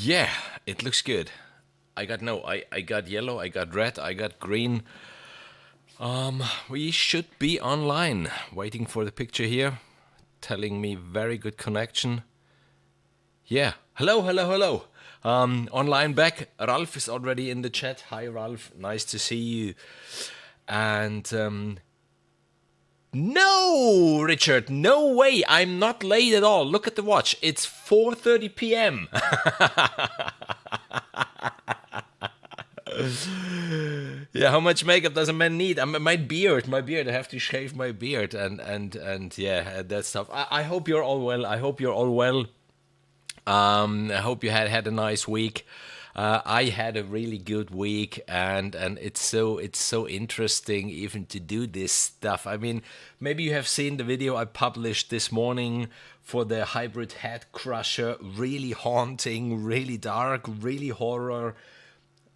Yeah, it looks good. I got yellow, I got red, I got green. We should be online. Waiting for the picture here, telling me very good connection. Yeah. Hello, hello, hello. Online back. Ralph is already in the chat. Hi, Ralph. Nice to see you. And no, Richard, no way. I'm not late at all. Look at the watch. It's 4:30 p.m. Yeah, how much makeup does a man need? My beard. I have to shave my beard and yeah, that stuff. I hope you're all well. I hope you're all well. I hope you had a nice week. I had a really good week, and it's so interesting even to do this stuff. I mean, maybe you have seen the video I published this morning for the hybrid head crusher. Really haunting, really dark, really horror,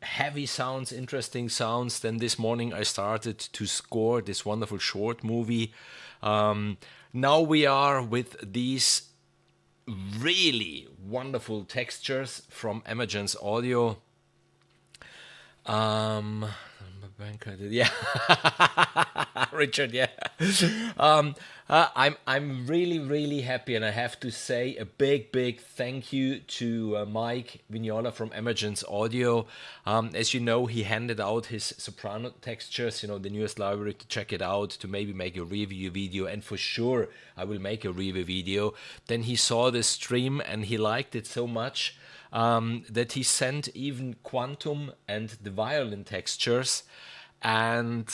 heavy sounds, interesting sounds. Then this morning I started to score this wonderful short movie. Now we are with these really wonderful textures from Emergence Audio. Yeah, Richard. Yeah, I'm really happy, and I have to say a big thank you to Mike Vignola from Emergence Audio. As you know, he handed out his Soprano textures, the newest library, to check it out, to maybe make a review video, and for sure I will make a review video. Then he saw the stream and he liked it so much that he sent even Quantum and the Violin Textures. And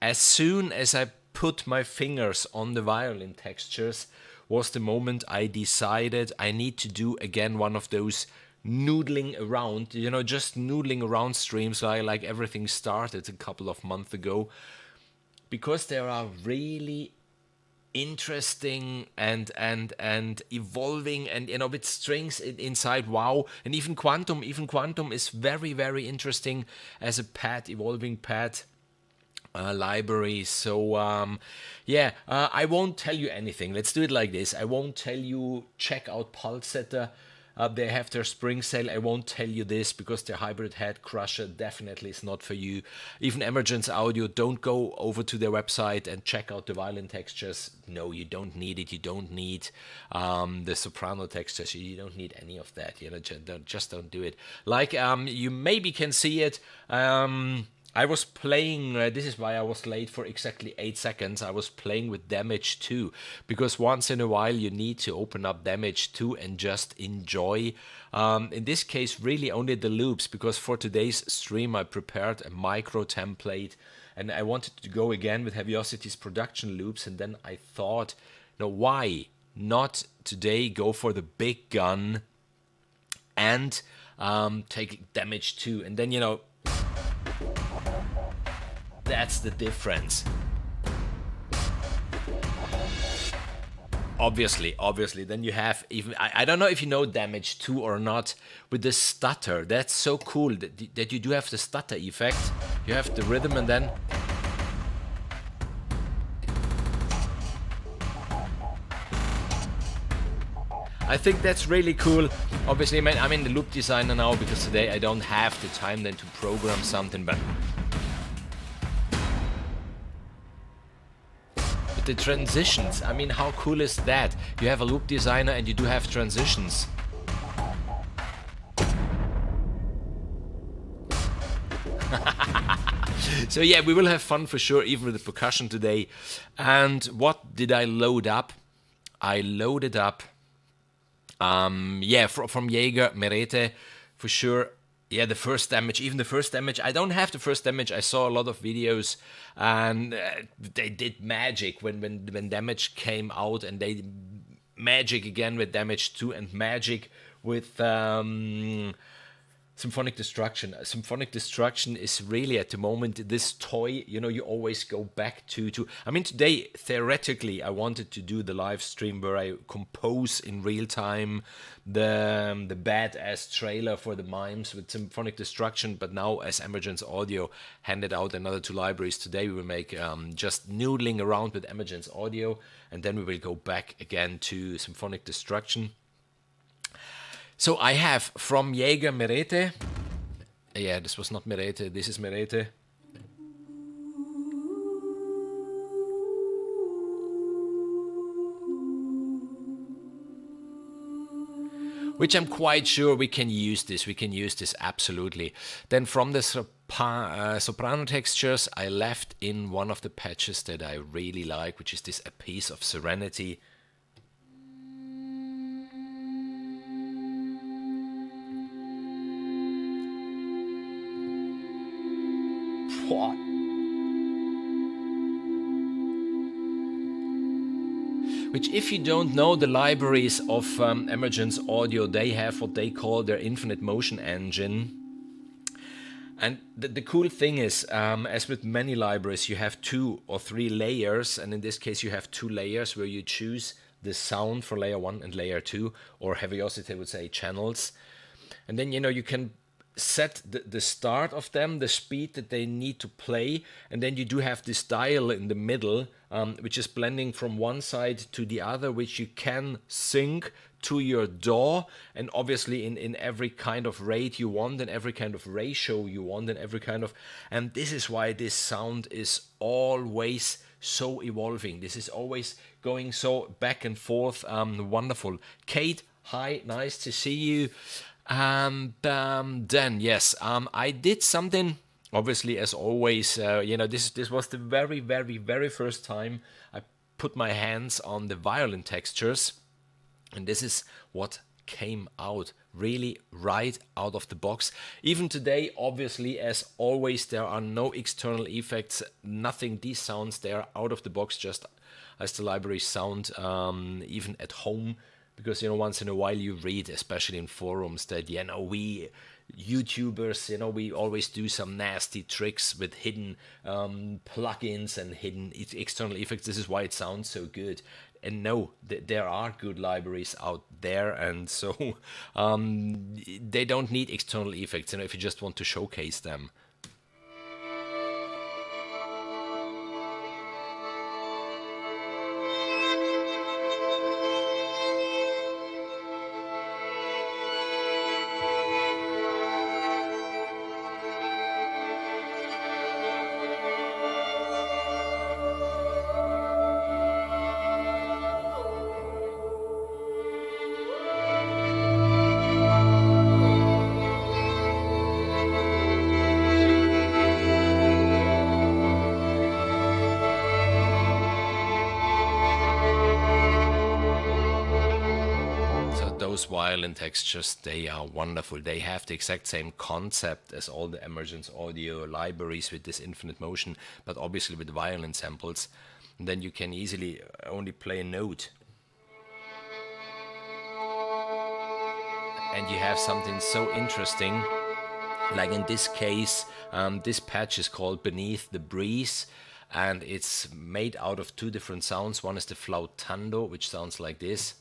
as soon as I put my fingers on the Violin Textures was the moment I decided I need to do again one of those noodling around, just noodling around streams like everything started a couple of months ago, because there are really interesting and evolving and with strings inside. Wow. And even quantum is very interesting as a pad, evolving pad library. So I won't tell you anything. Let's do it like this. I won't tell you check out Pulsetter. They have their spring sale. I won't tell you this because their hybrid head crusher definitely is not for you. Even Emergence Audio, don't go over to their website and check out the Violin Textures. No, you don't need it. You don't need the Soprano Textures. You don't need any of that. Just don't do it. Like you maybe can see it. I was playing, this is why I was late for exactly 8 seconds. I was playing with Damage 2, because once in a while you need to open up Damage 2 and just enjoy. In this case, really only the loops, because for today's stream I prepared a micro template and I wanted to go again with Heavyocity's production loops. And then I thought, why not today go for the big gun and take Damage 2? And then, that's the difference. Obviously. Then you have even, I don't know if you know Damage 2 or not, with the stutter. That's so cool that you do have the stutter effect. You have the rhythm and then... I think that's really cool. Obviously, I'm in the loop designer now because today I don't have the time then to program something, but the transitions, how cool is that? You have a loop designer and you do have transitions. So yeah, we will have fun for sure, even with the percussion today. And what did I load up? I loaded up, from Jaeger, Merete, for sure. Yeah, the first damage, even the first damage. I don't have the first damage. I saw a lot of videos and they did magic when damage came out, and they magic again with Damage 2 and magic with Symphonic Destruction. Symphonic Destruction is really at the moment this toy, you always go back to. Today, theoretically, I wanted to do the live stream where I compose in real time the badass trailer for the mimes with Symphonic Destruction, but now as Emergence Audio handed out another 2 libraries today, we will make just noodling around with Emergence Audio, and then we will go back again to Symphonic Destruction. So I have from Jaeger Merete. Yeah, this was not Merete, this is Merete. Which I'm quite sure we can use this. We can use this absolutely. Then from the soprano textures, I left in one of the patches that I really like, which is this A Piece of Serenity. Which, if you don't know the libraries of Emergence Audio, they have what they call their infinite motion engine. And the cool thing is, as with many libraries, you have 2 or 3 layers, and in this case you have 2 layers where you choose the sound for layer 1 and layer 2, or Heavyocity would say channels. And then, you know, you can set the start of them, the speed that they need to play, and then you do have this dial in the middle, which is blending from one side to the other, which you can sync to your DAW, and obviously in every kind of rate you want, and every kind of ratio you want, and every kind of, and this is why this sound is always so evolving. This is always going so back and forth. Wonderful. Kate, hi, nice to see you. And then, yes, I did something, obviously, as always, you know, this was the very first time I put my hands on the Violin Textures, and this is what came out, really right out of the box. Even today, obviously, as always, there are no external effects, nothing. These sounds, they are out of the box, just as the library sound, even at home. Because, you know, once in a while you read, especially in forums, that, you know, we YouTubers, you know, we always do some nasty tricks with hidden plugins and hidden external effects. This is why it sounds so good. And no, there are good libraries out there, and so they don't need external effects, you know, if you just want to showcase them. Violin Textures, they are wonderful. They have the exact same concept as all the Emergence Audio libraries with this infinite motion, but obviously with violin samples. And then you can easily only play a note. And you have something so interesting, like in this case, this patch is called Beneath the Breeze, and it's made out of 2 different sounds. One is the flautando, which sounds like this.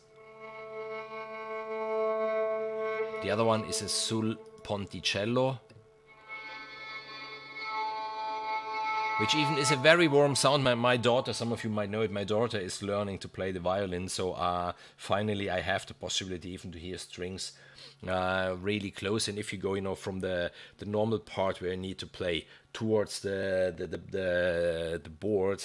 The other one is a sul ponticello, which even is a very warm sound. My daughter, some of you might know it, my daughter is learning to play the violin, so finally I have the possibility even to hear strings really close. And if you go, you know, from the normal part where you need to play towards the board,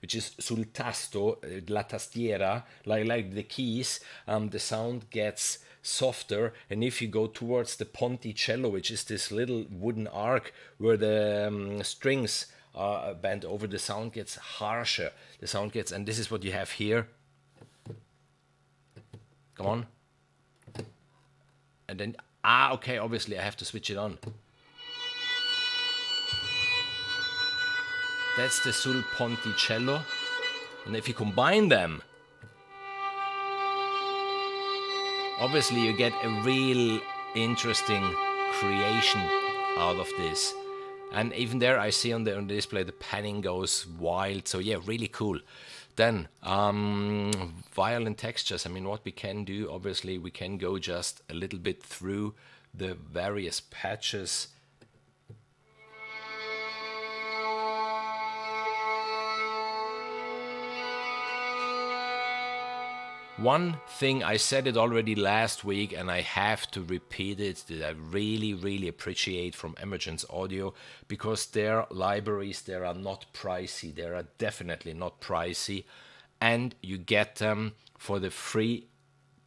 which is sul tasto, la tastiera, like the keys, the sound gets softer. And if you go towards the ponticello, which is this little wooden arc where the strings are bent over, the sound gets harsher. The sound gets, and this is what you have here. Come on. And then, okay, obviously I have to switch it on. That's the sul ponticello, and if you combine them, obviously you get a real interesting creation out of this. And even there I see on the display the panning goes wild, so yeah, really cool. Then Violin Textures, I mean, what we can do, obviously we can go just a little bit through the various patches. One thing, I said it already last week and I have to repeat it, that I really, really appreciate from Emergence Audio, because their libraries, they are not pricey. They are definitely not pricey, and you get them for the free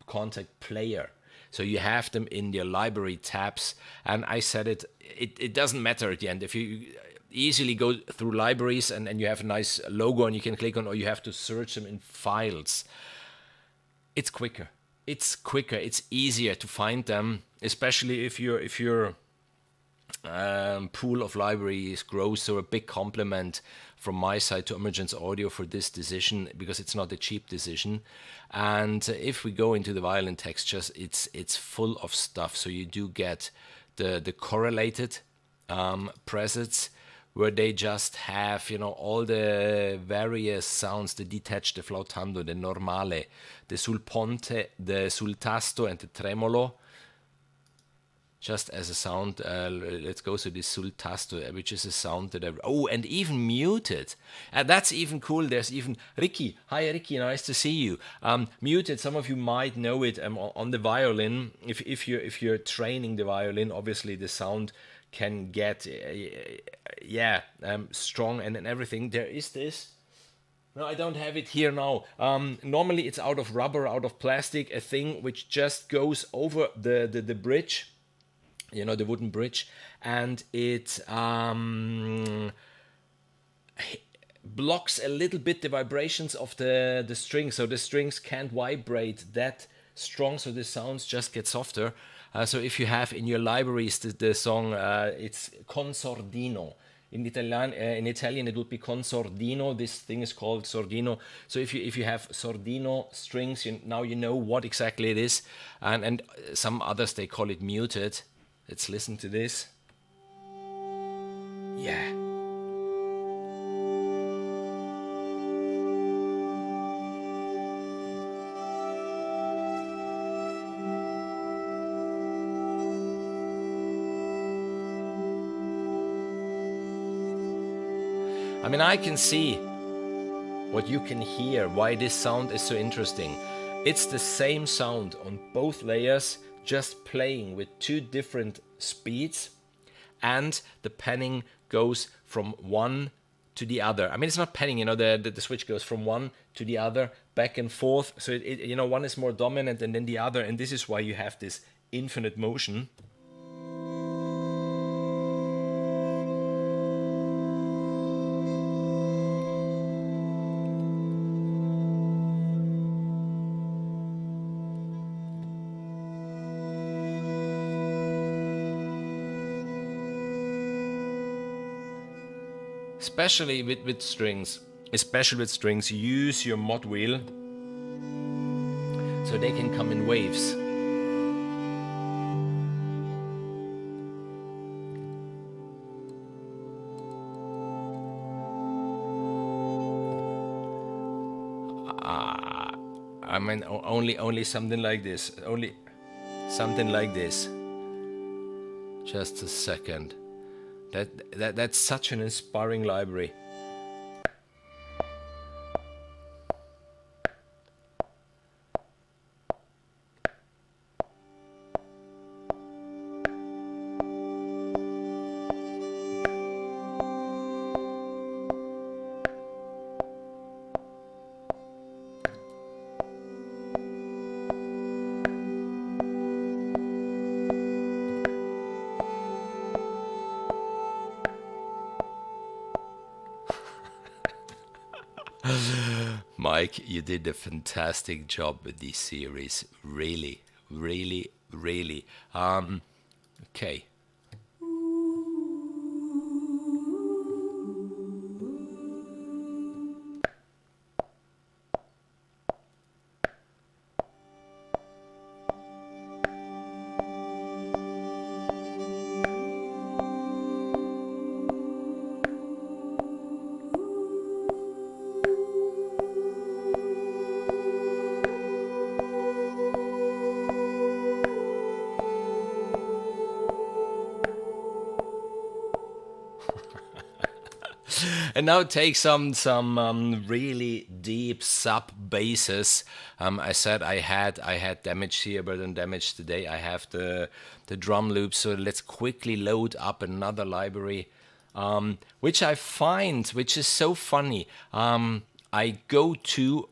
contact player. So you have them in your library tabs, and I said it doesn't matter at the end. If you easily go through libraries and you have a nice logo and you can click on, or you have to search them in files, it's quicker. It's quicker. It's easier to find them, especially if your pool of libraries grows. So a big compliment from my side to Emergence Audio for this decision, because it's not a cheap decision. And if we go into the Violin Textures, it's full of stuff. So you do get the correlated presets, where they just have, you know, all the various sounds, the detached, the flautando, the normale, the sul ponte, the sul tasto, and the tremolo, just as a sound. Let's go to this sul tasto, which is a sound that and even muted. That's even cool. There's even Ricky. Hi, Ricky. Nice to see you. Muted. Some of you might know it on the violin. If you're training the violin, obviously the sound can get strong and everything. There is this. No, I don't have it here now. Normally it's out of rubber, out of plastic, a thing which just goes over the bridge, you know, the wooden bridge, and it blocks a little bit the vibrations of the strings, so the strings can't vibrate that strong, so the sounds just get softer. So if you have in your libraries the song, it's con sordino. In Italian it would be con sordino. This thing is called sordino. So if you have sordino strings, now you know what exactly it is. And some others, they call it muted. Let's listen to this. Yeah. I mean, I can see what you can hear, why this sound is so interesting. It's the same sound on both layers, just playing with two different speeds, and the panning goes from one to the other. I mean, it's not panning, you know, the switch goes from one to the other, back and forth. So, you know, one is more dominant and then the other, and this is why you have this infinite motion. Especially with strings, use your mod wheel so they can come in waves. I mean, only something like this. Only something like this. Just a second. That's such an inspiring library. Mike, you did a fantastic job with this series. Really, really, really. Okay. And now take some really deep sub basses. I said I had damage here, but then damage today. I have the drum loop. So let's quickly load up another library, which I find, which is so funny. I go to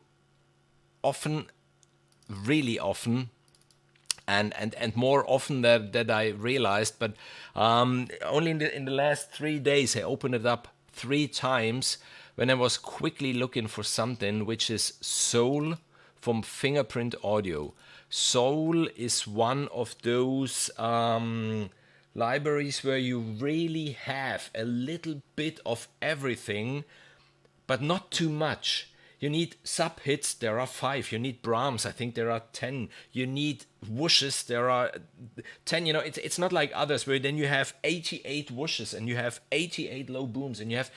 often, really often. And more often that I realized, but only in the last 3 days I opened it up 3 times when I was quickly looking for something, which is Soul from Fingerprint Audio. Soul is one of those libraries where you really have a little bit of everything, but not too much. You need sub hits, there are 5. You need Brahms, I think there are 10. You need whooshes, there are 10. You know, it's not like others where then you have 88 whooshes and you have 88 low booms and you have,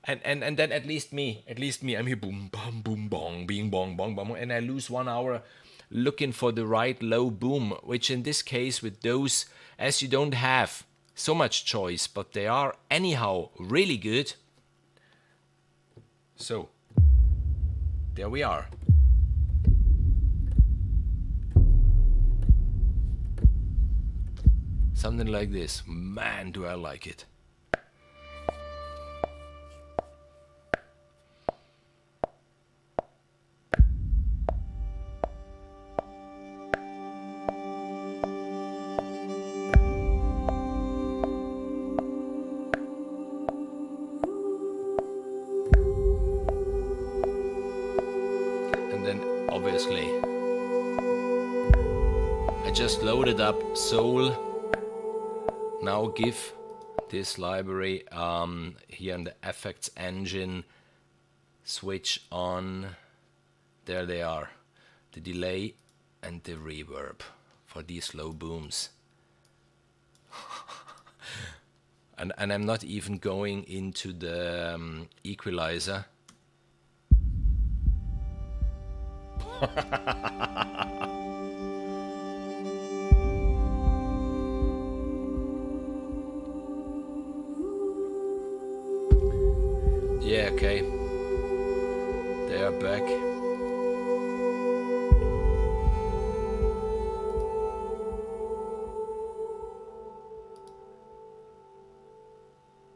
and then at least me, I'm here boom, bum, boom, bong, bing, bong, bong, bong, and I lose 1 hour looking for the right low boom, which in this case with those, as you don't have so much choice, but they are anyhow really good. So there we are. Something like this. Man, do I like it. Obviously, I just loaded up Soul. Now give this library here in the effects engine, switch on. There they are, the delay and the reverb for these low booms. and I'm not even going into the equalizer. Yeah, okay. They are back.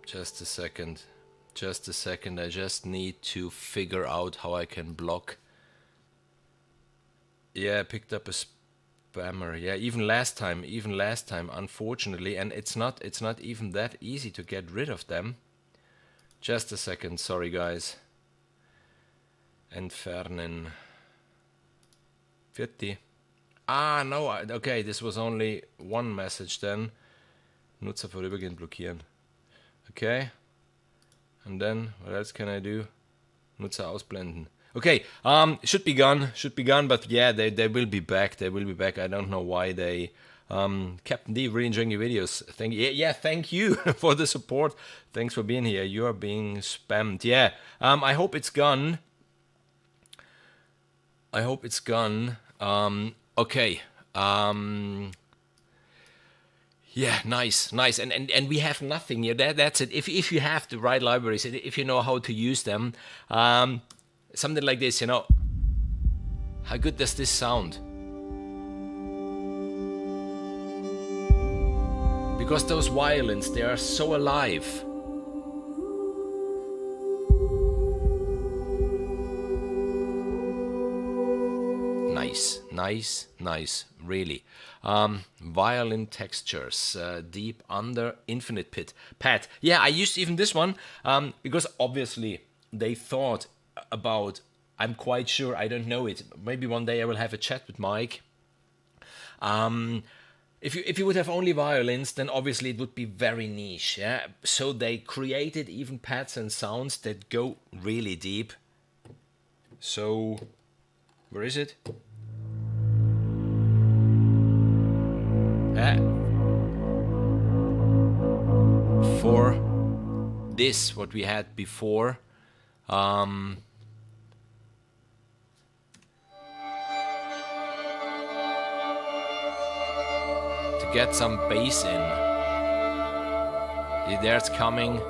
Just a second. Just a second. I just need to figure out how I can block. Yeah, I picked up a spammer. Yeah, even last time, unfortunately, and it's not even that easy to get rid of them. Just a second, sorry guys. Entfernen. 50. Ah, no, okay, this was only one message then. Nutzer vorübergehend blockieren. Okay. And then, what else can I do? Nutzer ausblenden. Okay, should be gone, but yeah, they will be back. I don't know why they. Captain D, really enjoying your videos. Thank you. Yeah, thank you for the support. Thanks for being here. You are being spammed. Yeah, I hope it's gone. Okay. Yeah, nice. And we have nothing here. That's it. If you have the right libraries, if you know how to use them, something like this, you know. How good does this sound? Because those violins, they are so alive. Nice, really. Violin Textures, Deep Under Infinite Pit. Pat, yeah, I used even this one because obviously they thought about, I'm quite sure, I don't know it, maybe one day I will have a chat with Mike. If you would have only violins, then obviously it would be very niche, yeah. So they created even pads and sounds that go really deep. So, where is it? For this, what we had before, to get some bass in. There it's coming.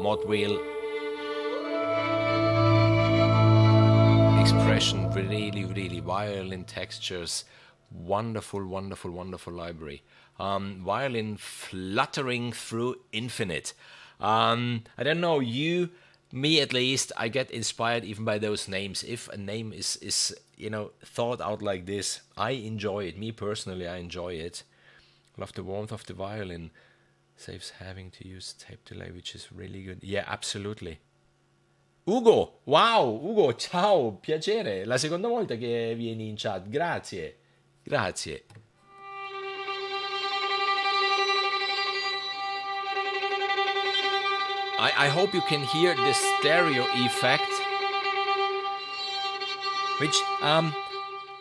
Mod wheel expression, really, really. Violin Textures, wonderful, wonderful, wonderful library. Violin fluttering through infinite. I don't know, you, me at least, I get inspired even by those names. If a name is thought out like this, I enjoy it. Me personally, I enjoy it. Love the warmth of the violin. Saves having to use tape delay, which is really good. Yeah, absolutely. Ugo, wow, Ugo, ciao, piacere. La seconda volta che vieni in chat. Grazie. Grazie. I hope you can hear the stereo effect. Which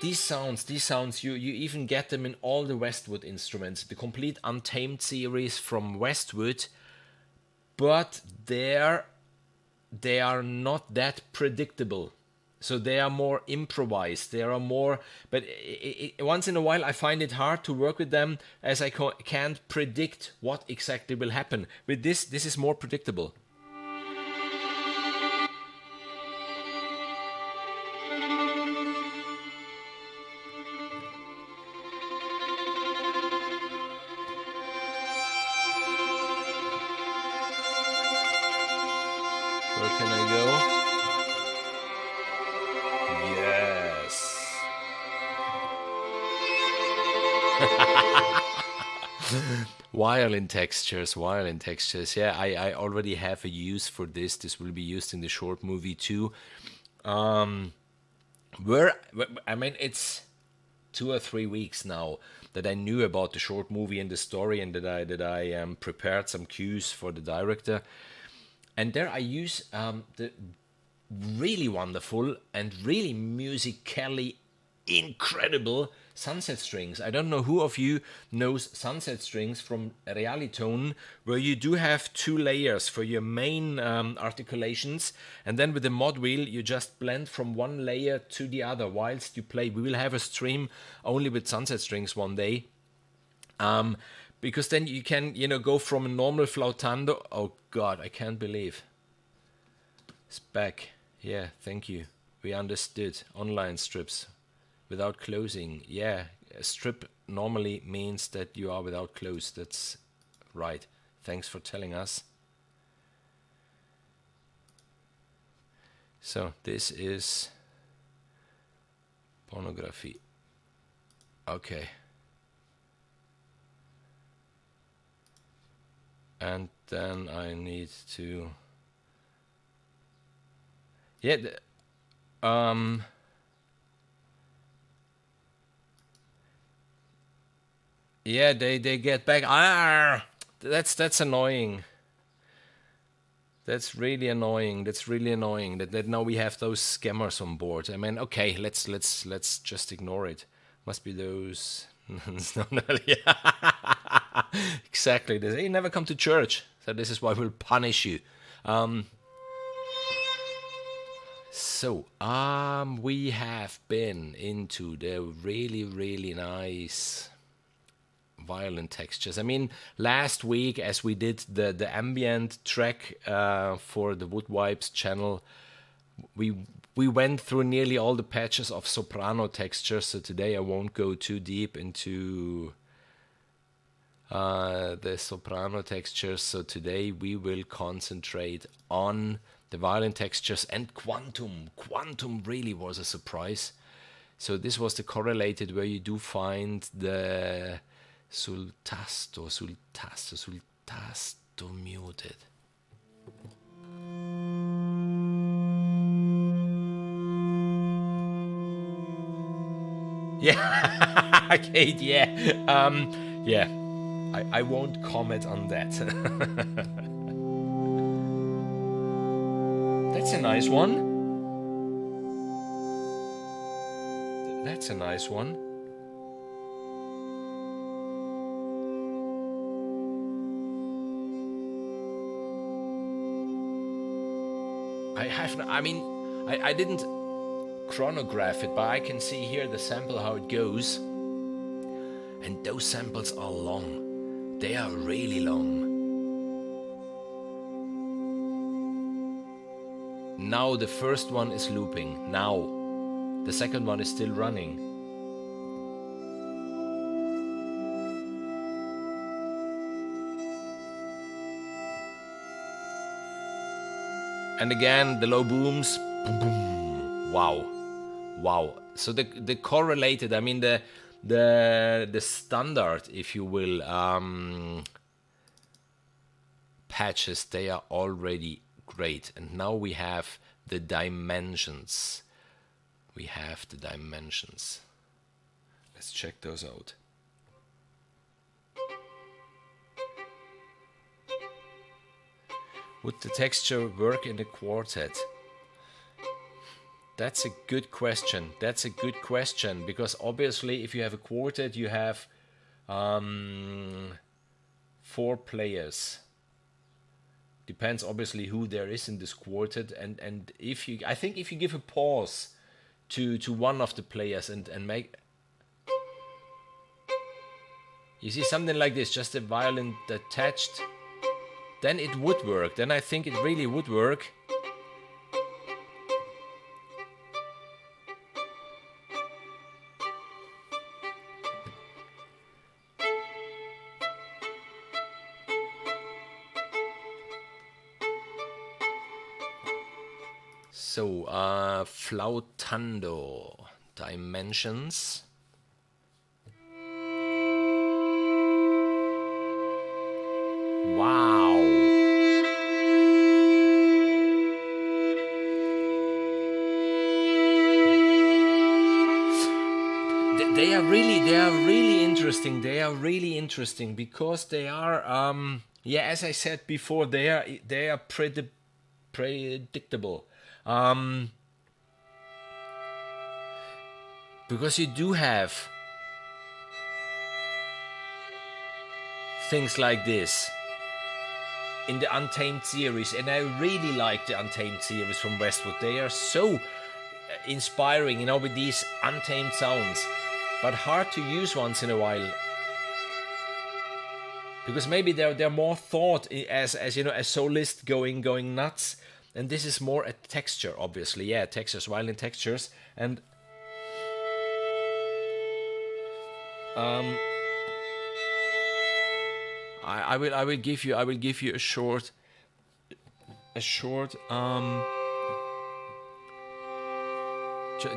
these sounds, you even get them in all the Westwood instruments, the complete Untamed series from Westwood, but they are not that predictable. So they are more improvised. They are more, but once in a while I find it hard to work with them as I can't predict what exactly will happen. With this is more predictable. Where can I go? Yes. Violin textures. Yeah, I already have a use for this. This will be used in the short movie too. It's 2 or 3 weeks now that I knew about the short movie and the story, and that I prepared some cues for the director. And there I use the really wonderful and really musically incredible sunset strings. I don't know who of you knows sunset strings from Realitone, where you do have 2 layers for your main articulations, and then with the mod wheel you just blend from one layer to the other whilst you play. We will have a stream only with sunset strings one day. Because then you can, go from a normal flautando. Oh God, I can't believe. It's back. Yeah, thank you. We understood. Online strips without closing. Yeah, a strip normally means that you are without close. That's right. Thanks for telling us. So this is pornography. Okay. And then I need to, yeah, yeah, they get back. That's annoying. That's really annoying. That now we have those scammers on board. I mean, okay, let's just ignore it. Must be those. No, yeah. Exactly. They never come to church, so this is why we'll punish you. We have been into the really, really nice violin textures. I mean, last week, as we did the ambient track for the Wood Vibes channel, we went through nearly all the patches of soprano textures. So today I won't go too deep into the soprano textures. So today we will concentrate on the violin textures and quantum. Quantum really was a surprise. So this was the correlated where you do find the sul tasto muted. Yeah, Kate, yeah. Yeah, I won't comment on that. That's a nice one. That's a nice one. I didn't chronograph it, but I can see here the sample how it goes, and those samples are long. They are really long. Now the first one is looping. Now The second one is still running. And again, the low booms. Boom, boom. Wow. Wow. So the correlated, I mean the standard, if you will, patches, they are already great. And now we have the dimensions. We have the dimensions. Let's check those out. Would the texture work in a quartet? That's a good question. That's a good question, because obviously if you have a quartet, you have 4 players. Depends obviously who there is in this quartet, and if you, I think if you give a pause to one of the players and make, you see something like this, just a violin attached, then it would work. Then I think it really would work. So, flautando, dimensions. Wow. They are really interesting. They are really interesting because they are, yeah, as I said before, they are predictable. Because you do have things like this in the Untamed series, and I really like the Untamed series from Westwood. They are so inspiring, you know, with these untamed sounds, but hard to use once in a while. Because maybe they're more thought as you know, a solist going nuts. And this is more a texture, obviously. Yeah, textures, violin textures, and I will give you a short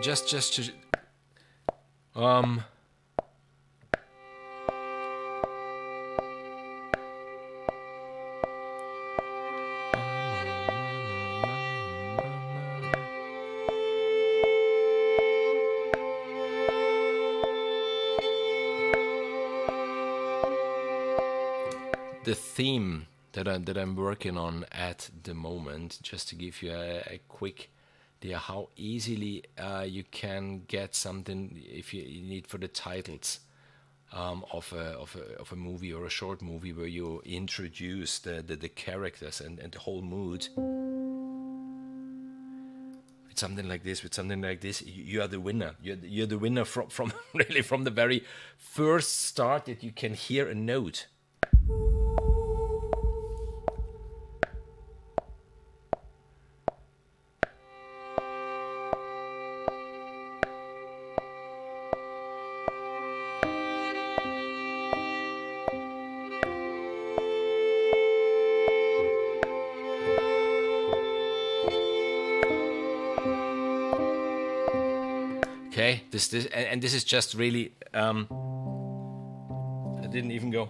just to the theme that I'm working on at the moment, just to give you a quick idea how easily you can get something if you need for the titles of a movie or a short movie, where you introduce the characters and the whole mood. With something like this, you are the winner. You're the winner from really from the very first start that you can hear a note. Okay, this is just really I didn't even go.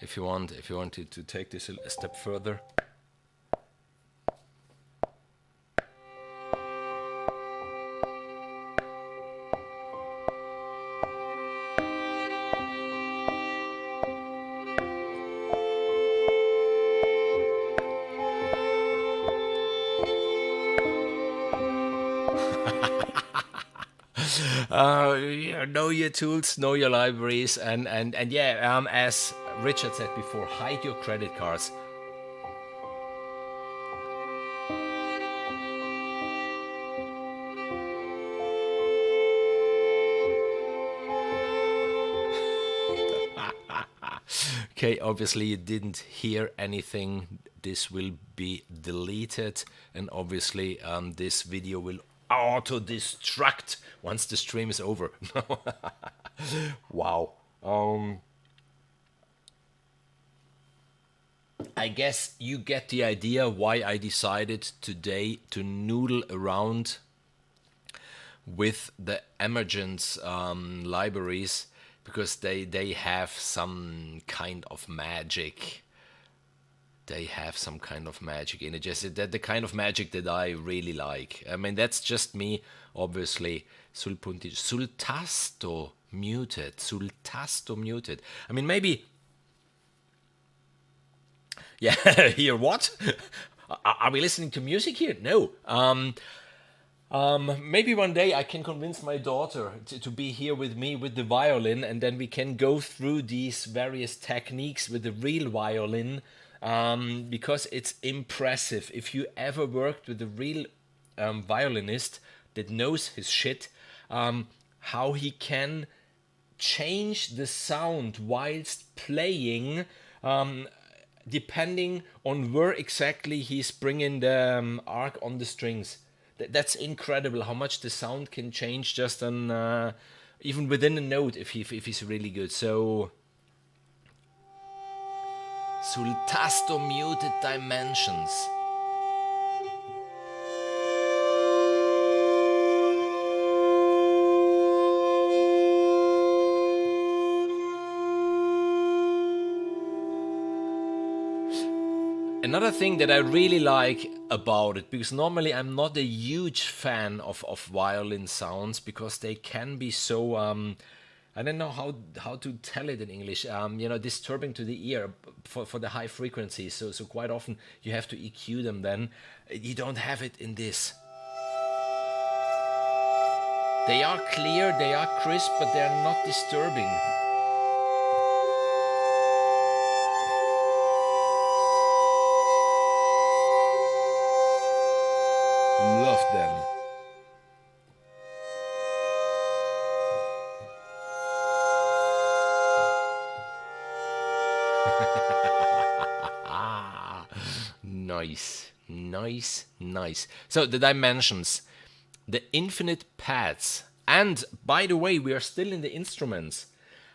If you want to take this a step further. Know your tools, know your libraries, and yeah, as Richard said before, hide your credit cards. Okay, obviously you didn't hear anything this will be deleted, and obviously this video will auto-destruct once the stream is over. Wow. I guess you get the idea why I decided today to noodle around with the Emergence libraries, because they have some kind of magic. They have some kind of magic in it. Just that the kind of magic that I really like. I mean, that's just me, obviously. Sul tasto muted. Sul tasto muted. I mean, maybe. Yeah, here what? Are we listening to music here? No. Maybe one day I can convince my daughter to be here with me with the violin, and then we can go through these various techniques with the real violin, because it's impressive. If you ever worked with a real violinist that knows his shit, how he can change the sound whilst playing, depending on where exactly he's bringing the arc on the strings. That's incredible how much the sound can change just on even within a note if he's really good. So sul tasto muted dimensions. Another thing that I really like about it, because normally I'm not a huge fan of violin sounds, because they can be so, I don't know how to tell it in English, disturbing to the ear for the high frequencies. So quite often you have to EQ them then. You don't have it in this. They are clear, they are crisp, but they are not disturbing. Love them. Nice. So the dimensions, the infinite paths, and by the way, we are still in the instruments.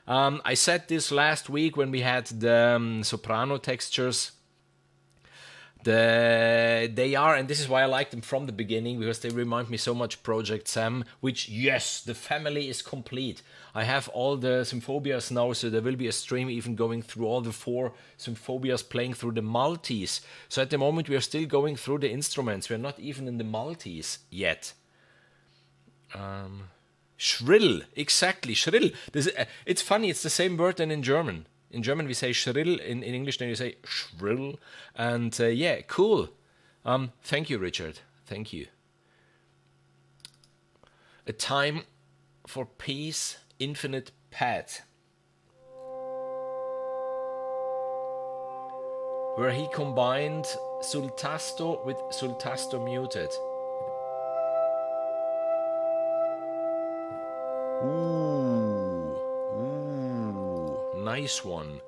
I said this last week when we had the Soprano textures. They are, and this is why I like them from the beginning, because they remind me so much Project Sam, which, yes, the family is complete. I have all the Symphobias now, so there will be a stream even going through all the 4 Symphobias, playing through the multis. So at the moment we are still going through the instruments. We're not even in the multis yet. Shrill, exactly, shrill. It's funny, it's the same word than in German. In German we say shrill, in English then you say shrill, and yeah, cool. Thank you, Richard, thank you. A time for peace, infinite path, where he combined sul tasto with sul tasto muted. Nice one.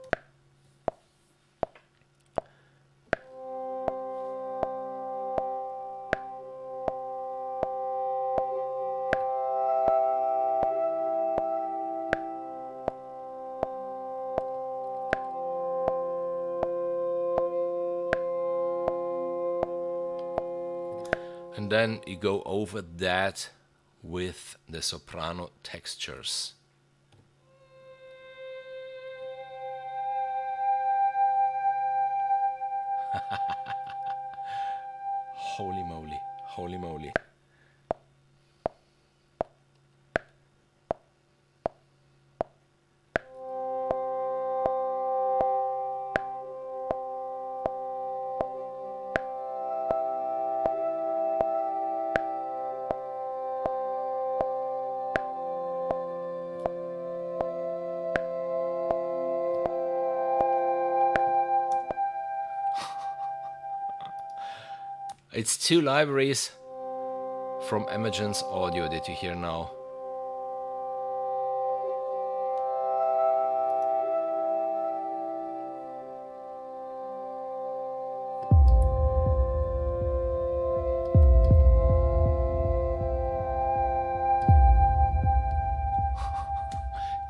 And then you go over that with the soprano textures. Holy moly, holy moly. It's 2 libraries from Emergence Audio that you hear now.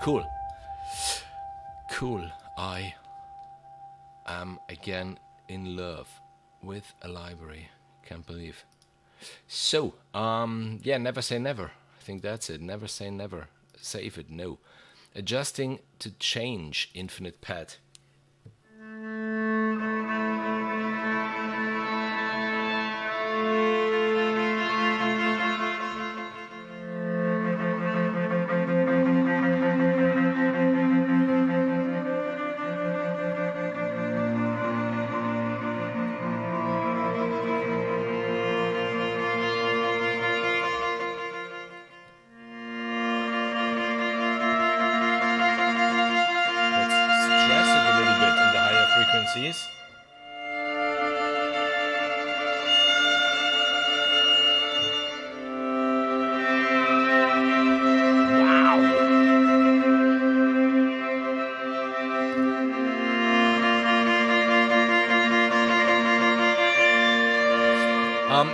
Cool. Cool. I am again in love with a library. Can't believe. So, yeah, never say never. I think that's it. Never say never. Save it. No. Adjusting to change infinite pad.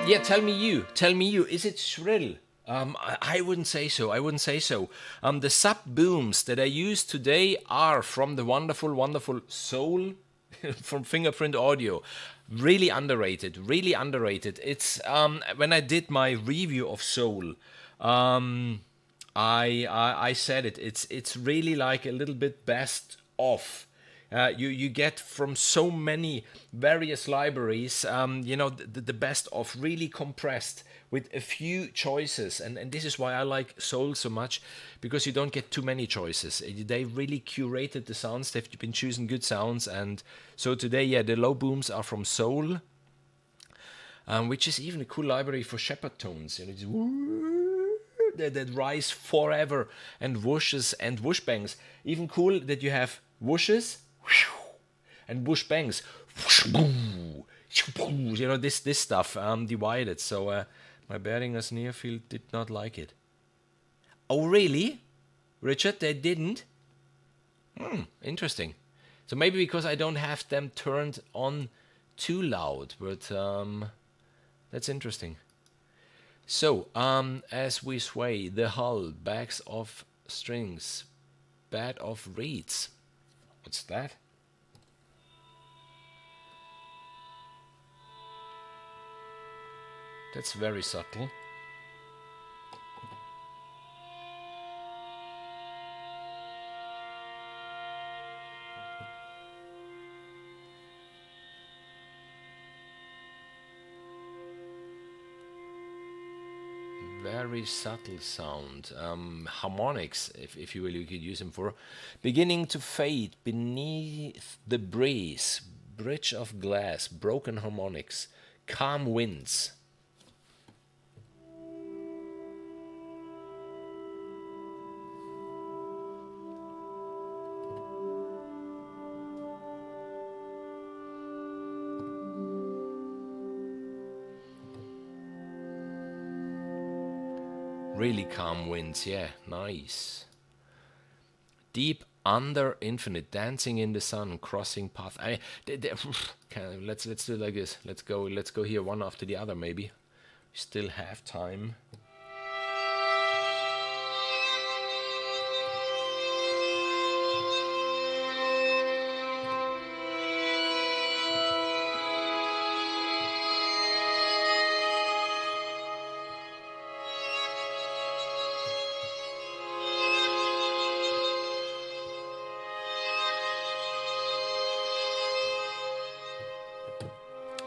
Yeah, tell me you, is it shrill? I wouldn't say so. The sub booms that I use today are from the wonderful Soul from Fingerprint Audio. Really underrated. It's when I did my review of Soul, I said it. It's really like a little bit best of. You get from so many various libraries, the best of, really compressed with a few choices. And this is why I like Soul so much, because you don't get too many choices. They really curated the sounds. They've been choosing good sounds. And so today, yeah, the low booms are from Soul, which is even a cool library for shepherd tones. That rise forever, and whooshes and whoosh bangs. Even cool that you have whooshes and whoosh bangs, this stuff divided. So my Behringer's Nearfield did not like it. Oh really, Richard? They didn't? Interesting. So maybe because I don't have them turned on too loud, but that's interesting. So as we sway the hull, backs of strings, bed of reeds. What's that? That's very subtle. Very subtle sound. Harmonics, if you will, you could use them for. Beginning to fade beneath the breeze, bridge of glass, broken harmonics, calm winds. Really calm winds, yeah, nice. Deep under infinite, dancing in the sun, crossing path. Let's do it like this. Let's go here one after the other. Maybe we still have time.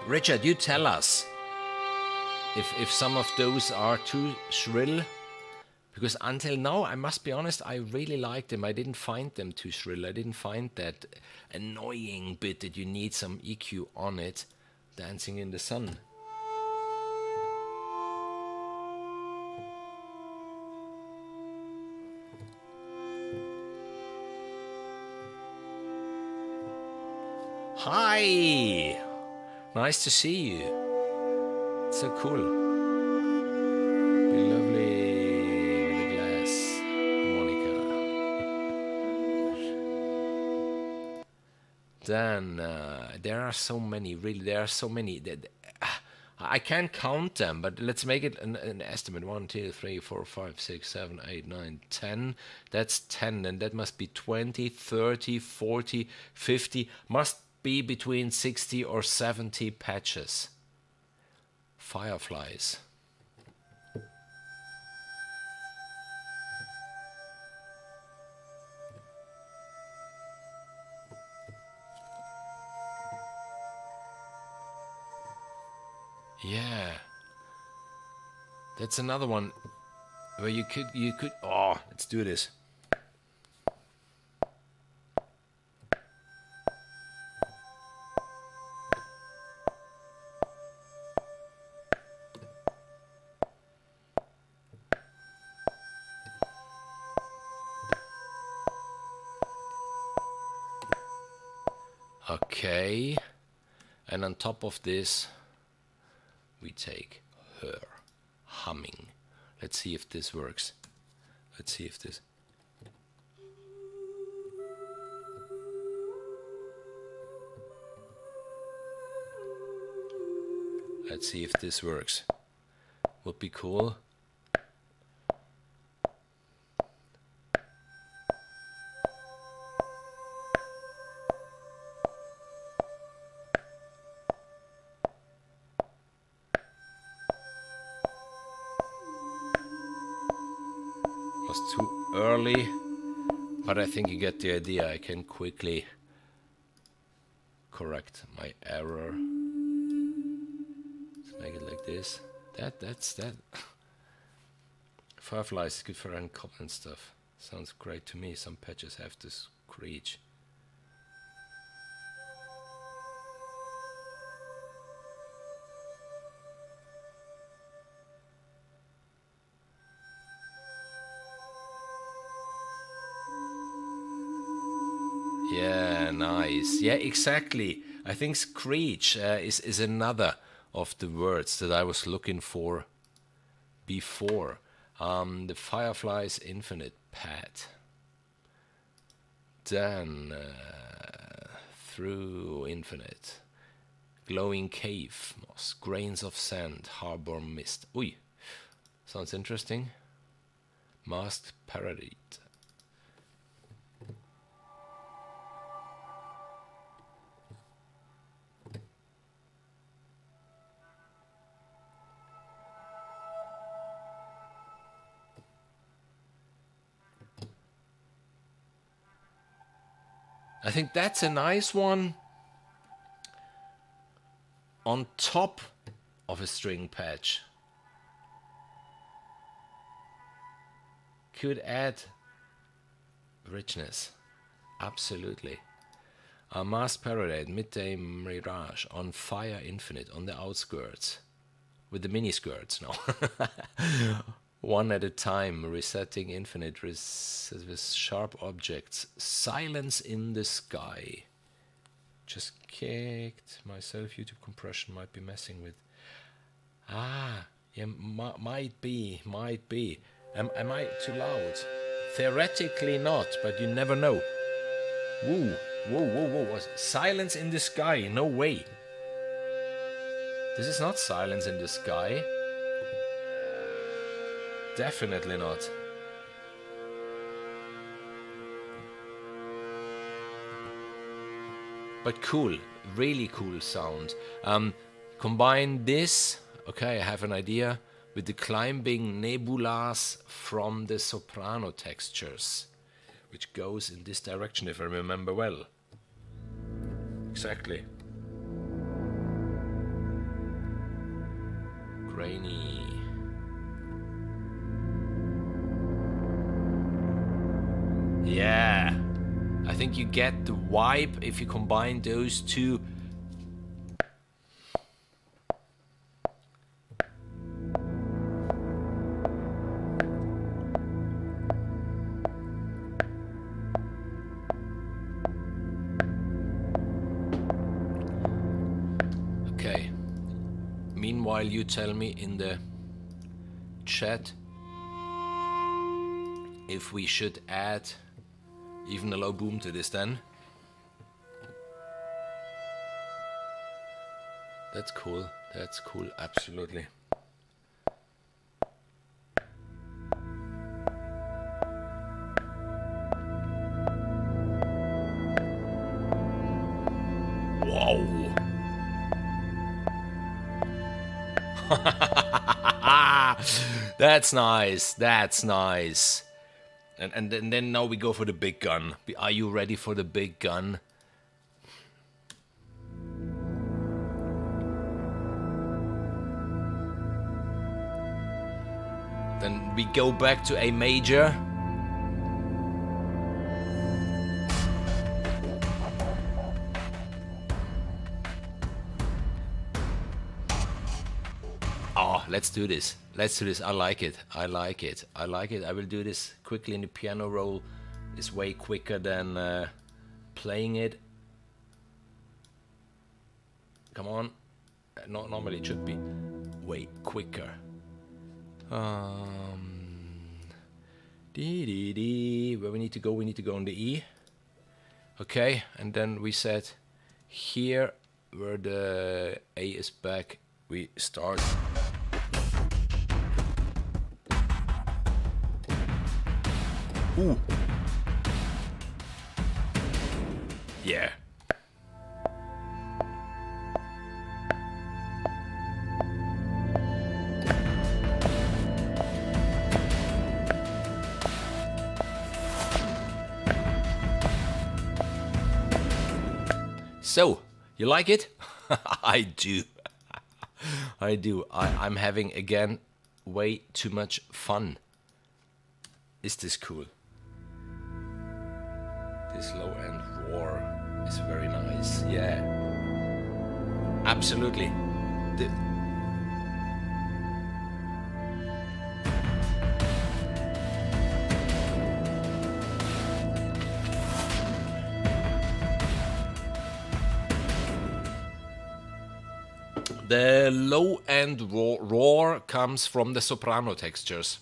Richard, you tell us if some of those are too shrill, because until now, I must be honest, I really liked them. I didn't find them too shrill. I didn't find that annoying bit that you need some EQ on it, dancing in the sun. Hi! Nice to see you. It's so cool. Be lovely with a glass harmonica. Then there are so many. Really, there are so many. I can't count them, but let's make it an estimate. 1, 2, 3, 4, 5, 6, 7, 8, 9, 10. That's 10, and that must be 20, 30, 40, 50. Must be between 60 or 70 patches. Fireflies. Yeah, that's another one where you could, oh, let's do this. Okay, and on top of this, we take her humming. Let's see if this works. Let's see if this. Let's see if this works. Would be cool. Was too early, but I think you get the idea. I can quickly correct my error. Let's make it like this. That's that. Fireflies is good for uncouple and stuff. Sounds great to me. Some patches have this screech. Yeah, nice. Yeah, exactly. I think screech is another of the words that I was looking for before. The Fireflies Infinite pad. Then through Infinite. Glowing cave, moss, grains of sand, harbor mist. Ui, sounds interesting. Masked paradiet. I think that's a nice one on top of a string patch. Could add richness. Absolutely. A masked parade, midday mirage, on fire infinite, on the outskirts. With the mini skirts, no. One at a time, resetting infinite with sharp objects. Silence in the sky. Just kicked myself. YouTube compression might be messing with. Ah, yeah, might be. Am I too loud? Theoretically not, but you never know. Whoa. Silence in the sky. No way. This is not silence in the sky. Definitely not. But cool, really cool sound. Combine this, okay, I have an idea, with the climbing nebulas from the Soprano Textures, which goes in this direction if I remember well. Exactly. Grainy. Yeah, I think you get the vibe if you combine those two. Okay, meanwhile you tell me in the chat if we should add even a low boom to this then. That's cool. That's cool, absolutely. Wow. That's nice. That's nice. And then now we go for the big gun. Are you ready for the big gun? Then we go back to A major. Oh, let's do this. Let's do this. I like it. I like it. I like it. I will do this quickly in the piano roll. It's way quicker than playing it. Come on. Not normally it should be way quicker. D. Where we need to go on the E. Okay, and then we set here where the A is back. We start. Ooh. Yeah. So, you like it? I do. I do. I'm having, again, way too much fun. Is this cool? This low end roar is very nice. Yeah. Absolutely. The low end roar comes from the Soprano textures,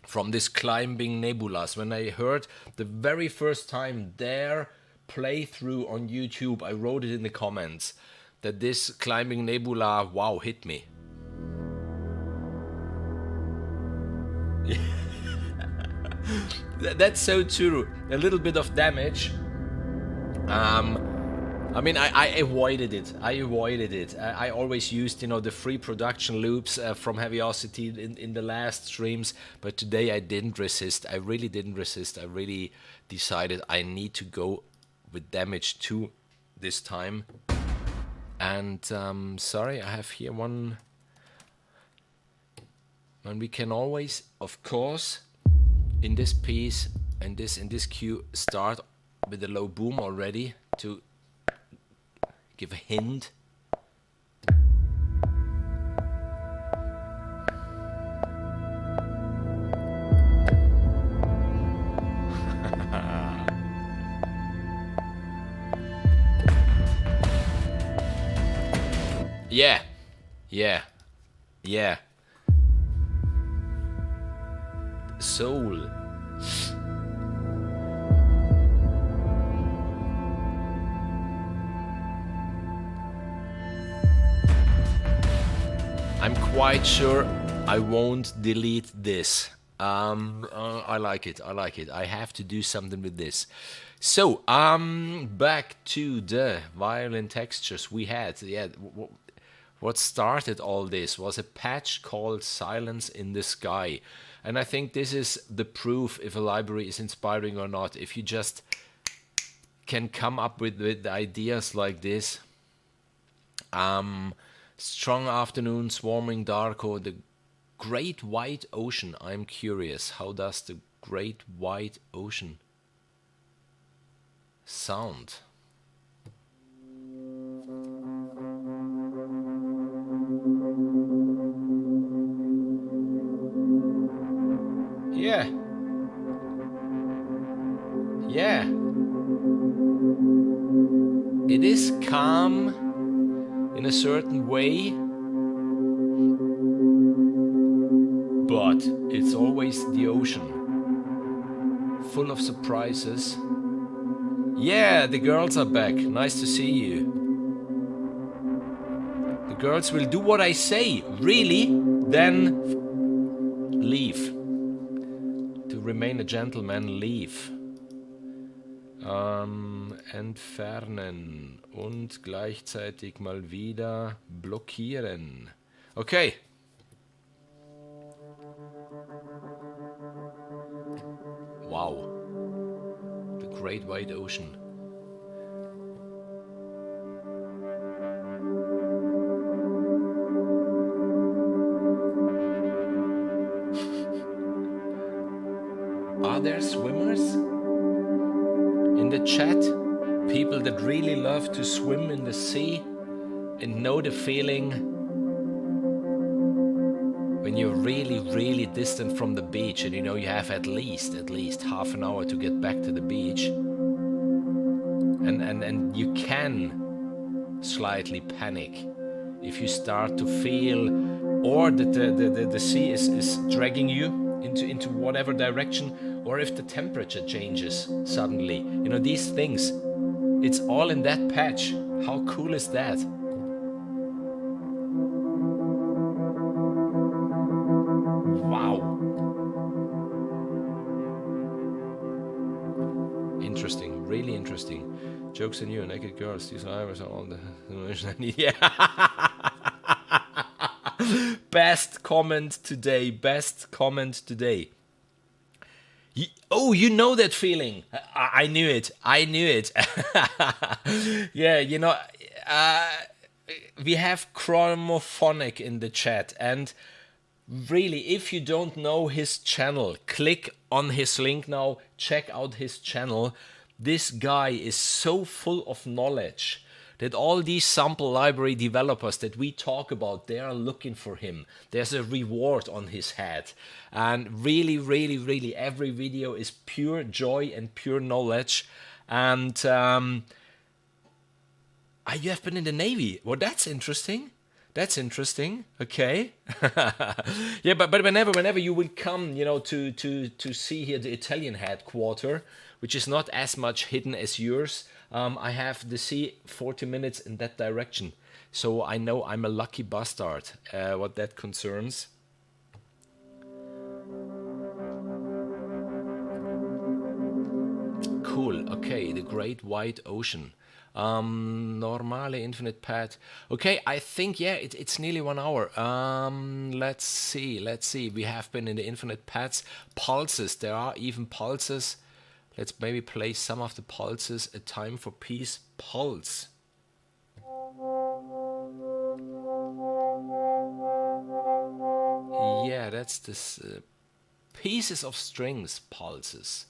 from this climbing nebulas. When I heard the very first time their playthrough on YouTube, I wrote it in the comments that this climbing nebula, wow, hit me. That's so true. A little bit of damage. I mean, I avoided it. I always used, the free production loops from Heavyocity in the last streams, but today I didn't resist. I really didn't resist. I really decided I need to go with damage 2 this time. And sorry, I have here one. And we can always, of course, in this piece and in this cue, start with a low boom already to give a hint. Yeah. Soul. I'm quite sure I won't delete this. I like it. I have to do something with this. So, back to the violin textures we had. Yeah, what started all this was a patch called Silence in the Sky. And I think this is the proof if a library is inspiring or not. If you just can come up with ideas like this. Strong afternoon, swarming dark, or the great white ocean. I'm curious, how does the great white ocean sound? Yeah. It is calm in a certain way, but it's always the ocean, full of surprises. Yeah, the girls are back. Nice to see you. The girls will do what I say, really, then leave. To remain a gentleman, leave. Entfernen und gleichzeitig mal wieder blockieren. Okay. Wow. The Great White Ocean. Are there swimmers in the chat? People that really love to swim in the sea and know the feeling when you're really, really distant from the beach and you know you have at least half an hour to get back to the beach. And you can slightly panic if you start to feel or that the sea is dragging you into whatever direction, or if the temperature changes suddenly. You know, these things, it's all in that patch. How cool is that? Wow. Interesting, really interesting. Jokes on you, naked girls, these drivers are all the yeah. Best comment today, best comment today. Oh, you know that feeling. I knew it. I knew it. Yeah, you know, we have Chromophonic in the chat. And really, if you don't know his channel, click on his link now. Check out his channel. This guy is so full of knowledge that all these sample library developers that we talk about, they are looking for him. There's a reward on his head. And really, really, really, every video is pure joy and pure knowledge. And you have been in the Navy. Well, that's interesting. That's interesting. Okay. Yeah, but whenever you will come, you know, to see here the Italian headquarters, which is not as much hidden as yours, I have the sea 40 minutes in that direction. So I know I'm a lucky bastard what that concerns. Cool. Okay, the Great White Ocean. Normale infinite pad. Okay, I think, yeah, it's nearly 1 hour. Let's see. We have been in the infinite pads. Pulses. There are even pulses. Let's maybe play some of the pulses. A Time for Peace pulse. Yeah, that's this pieces of strings pulses.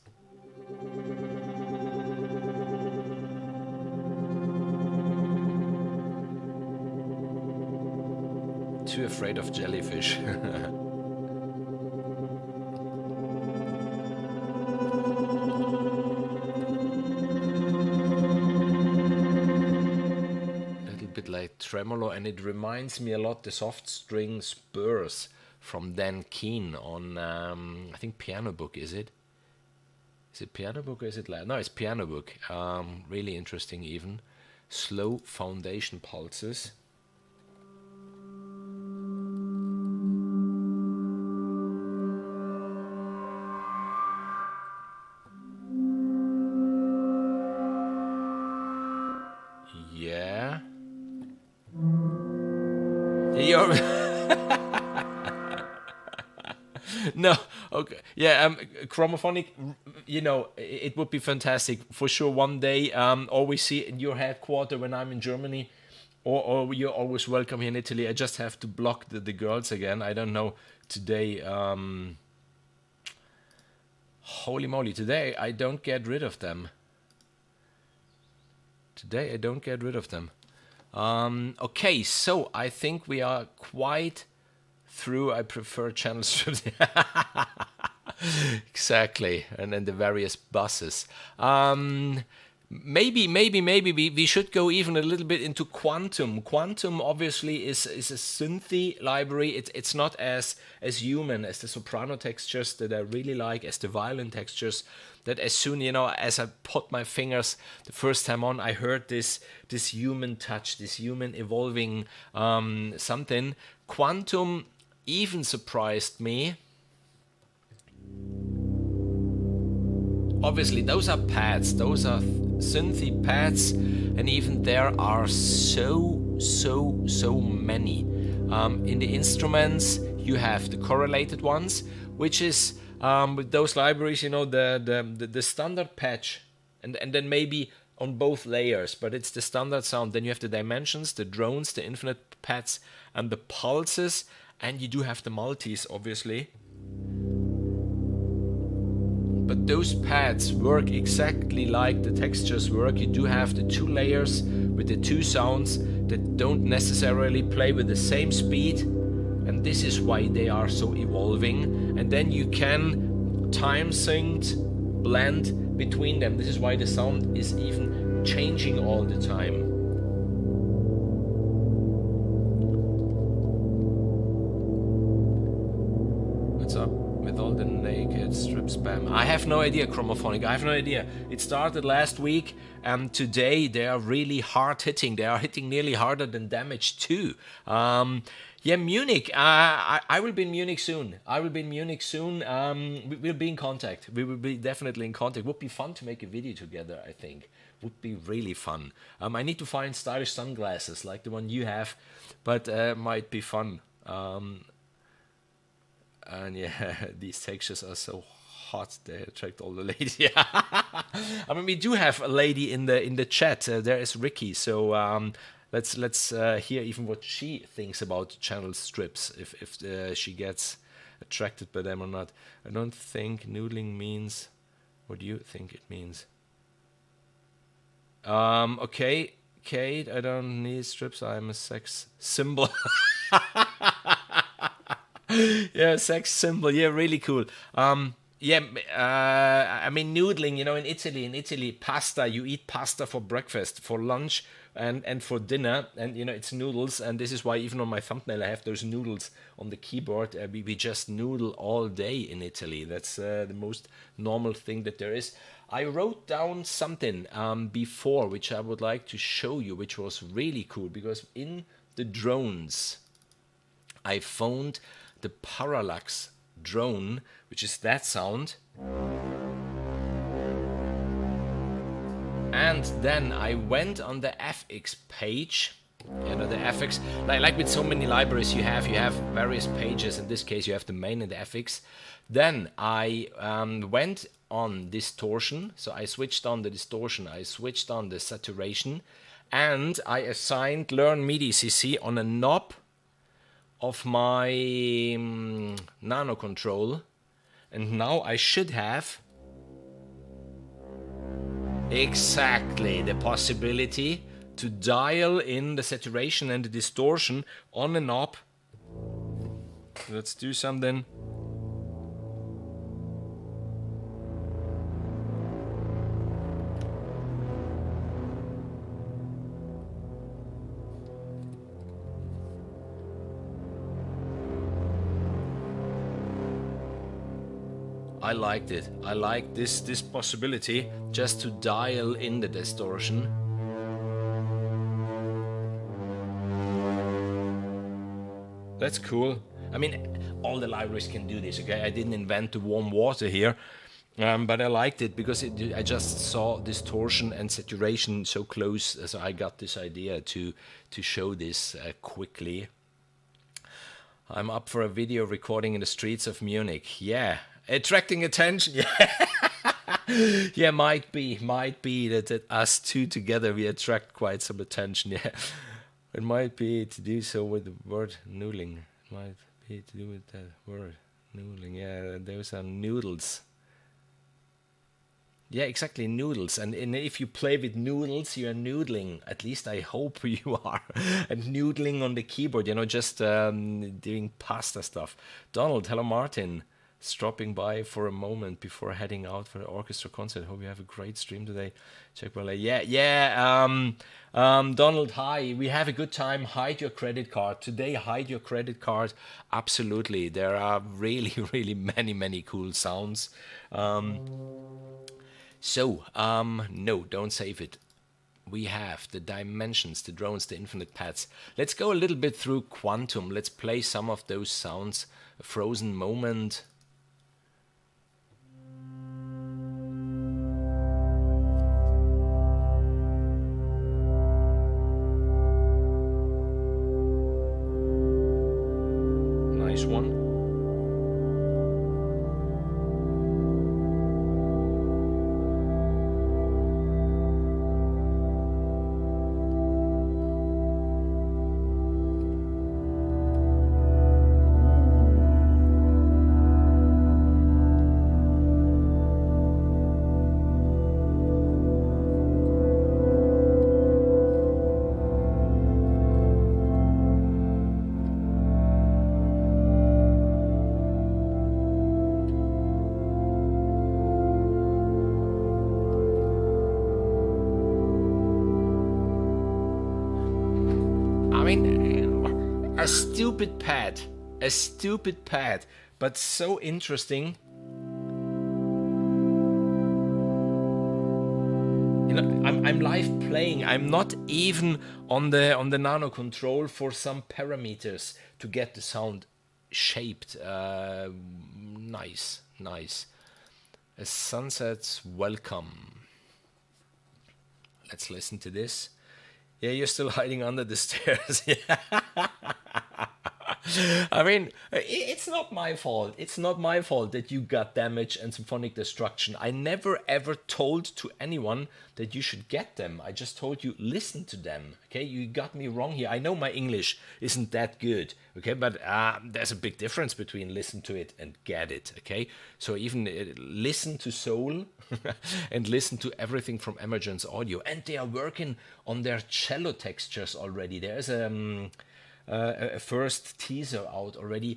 Too afraid of jellyfish. Bit like tremolo, and it reminds me a lot the soft string spurs from Dan Keen on I think Piano Book. Is it Piano Book or is it no, it's Piano Book. Really interesting. Even slow foundation pulses. Yeah. No, okay, yeah. Chromophonic, you know, it would be fantastic for sure one day. Always see in your headquarters when I'm in Germany, or you're always welcome here in Italy. I just have to block the girls again. I don't know today. Holy moly! Today I don't get rid of them. Okay, so I think we are quite through. I prefer channel strips. Exactly, and then the various buses. maybe we should go even a little bit into Quantum. Quantum obviously is a synthy library. It's not as human as the Soprano textures that I really like, as the Violin textures. That as soon, as I put my fingers the first time on, I heard this human touch, this human evolving something. Quantum even surprised me. Obviously, those are pads, those are synthy pads, and even there are so many. In the instruments, you have the correlated ones, which is with those libraries, the standard patch, and then maybe on both layers, but it's the standard sound. Then you have the dimensions, the drones, the infinite pads, and the pulses, and you do have the multis, obviously. But those pads work exactly like the textures work. You do have the two layers with the two sounds that don't necessarily play with the same speed, and this is why they are so evolving. And then you can time synced blend between them. This is why the sound is even changing all the time. What's up with all the naked strip spam? I have no idea, Chromophonic. I have no idea. It started last week, and today they are really hard hitting. They are hitting nearly harder than Damage 2. Yeah, Munich. I will be in Munich soon. We'll be in contact. We will be definitely in contact. Would be fun to make a video together, I think. Would be really fun. I need to find stylish sunglasses like the one you have, but might be fun. And yeah, these textures are so hot. They attract all the ladies. Yeah. I mean, we do have a lady in the chat. There is Ricky. So let's hear even what she thinks about channel strips, if she gets attracted by them or not. I don't think noodling means. What do you think it means? Okay, Kate. I don't need strips. I'm a sex symbol. Yeah, sex symbol. Yeah, really cool. I mean, noodling, in Italy, pasta, you eat pasta for breakfast, for lunch, and for dinner, and, it's noodles, and this is why even on my thumbnail I have those noodles on the keyboard. We just noodle all day in Italy. That's the most normal thing that there is. I wrote down something before, which I would like to show you, which was really cool, because in the drones, I found the parallax drone, which is that sound. And then I went on the FX page. The FX, like with so many libraries you have various pages. In this case, you have the main and the FX. Then I went on distortion. So I switched on the distortion. I switched on the saturation. And I assigned Learn MIDI CC on a knob of my nano control, and now I should have exactly the possibility to dial in the saturation and the distortion on a knob. Let's do something. I liked it. I like this possibility just to dial in the distortion. That's cool. I mean, all the libraries can do this, okay? I didn't invent the warm water here, but I liked it because I just saw distortion and saturation so close, so I got this idea to show this quickly. I'm up for a video recording in the streets of Munich. Yeah. Attracting attention, yeah. Yeah, might be that us two together we attract quite some attention, yeah. It might be to do so with the word noodling. It might be to do with that word noodling, yeah. Those are noodles. Yeah, exactly, noodles. And if you play with noodles, you are noodling. At least I hope you are. And noodling on the keyboard, just doing pasta stuff. Donald, hello Martin. dropping by for a moment before heading out for the orchestra concert. Hope you have a great stream today. Check Ballet. Donald, hi. We have a good time. Hide your credit card. Today, hide your credit card. Absolutely. There are really, really many cool sounds. No, don't save it. We have the dimensions, the drones, the infinite paths. Let's go a little bit through Quantum. Let's play some of those sounds. A frozen moment. Nice one. A stupid pad, but so interesting. You know, I'm live playing. I'm not even on the nano control for some parameters to get the sound shaped. Nice. A sunset's welcome. Let's listen to this. Yeah, you're still hiding under the stairs. Yeah. I mean, it's not my fault. It's not my fault that you got damage and symphonic destruction. I never ever told to anyone that you should get them. I just told you listen to them. Okay, you got me wrong here. I know my English isn't that good. Okay, but there's a big difference between listen to it and get it. Okay, so even listen to Soul and listen to everything from Emergence Audio, and they are working on their cello textures already. There's a first teaser out already.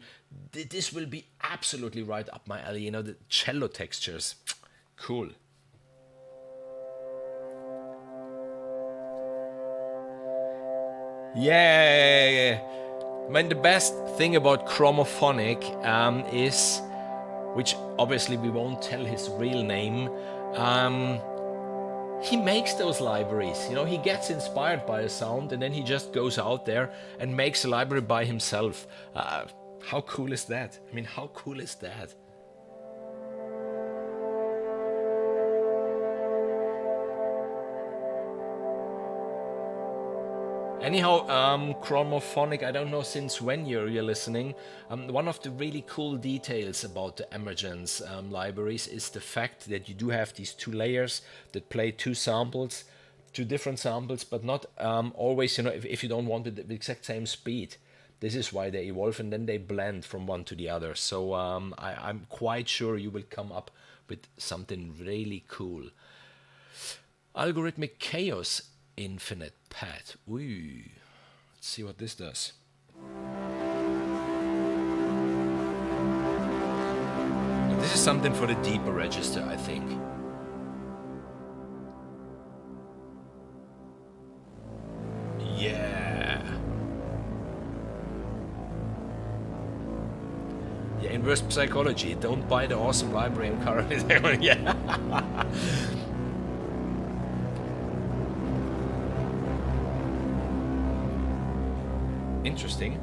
This will be absolutely right up my alley. You know, the cello textures. Cool. Yeah. I mean, the best thing about Chromophonic is, which obviously we won't tell his real name, he makes those libraries. You know, he gets inspired by a sound and then he just goes out there and makes a library by himself. How cool is that? I mean, how cool is that? Anyhow, Chromophonic, I don't know since when you're listening. One of the really cool details about the Emergence libraries is the fact that you do have these two layers that play two different samples, but not always, you know, if you don't want it at the exact same speed. This is why they evolve and then they blend from one to the other. So I'm quite sure you will come up with something really cool. Algorithmic Chaos. Infinite pad. Ooh. Let's see what this does. This is something for the deeper register, I think. Yeah. Yeah, inverse psychology. Don't buy the awesome library and currently. Yeah. Interesting.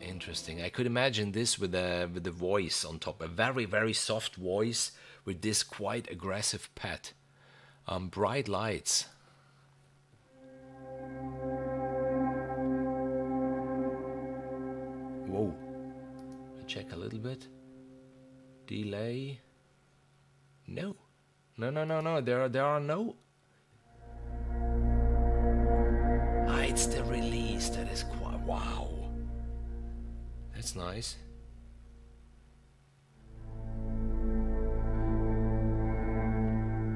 Interesting. I could imagine this with the voice on top, a very soft voice with this quite aggressive pad. Bright lights. Whoa. Check a little bit. Delay. No. There are no. It's the release that is quite. Wow. That's nice.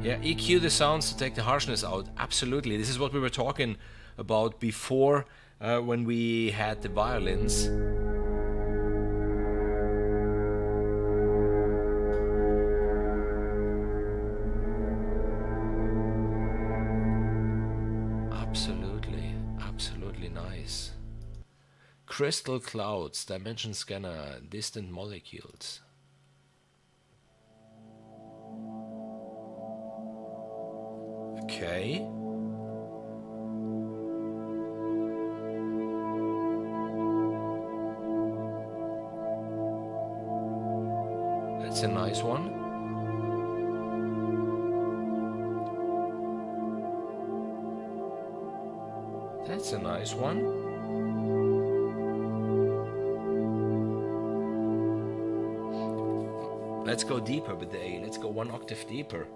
Yeah, EQ the sounds to take the harshness out. Absolutely. This is what we were talking about before when we had the violins. Absolutely. Absolutely nice. Crystal clouds, dimension scanner, distant molecules. Okay. That's a nice one. That's a nice one. Let's go deeper with the A. Let's go one octave deeper.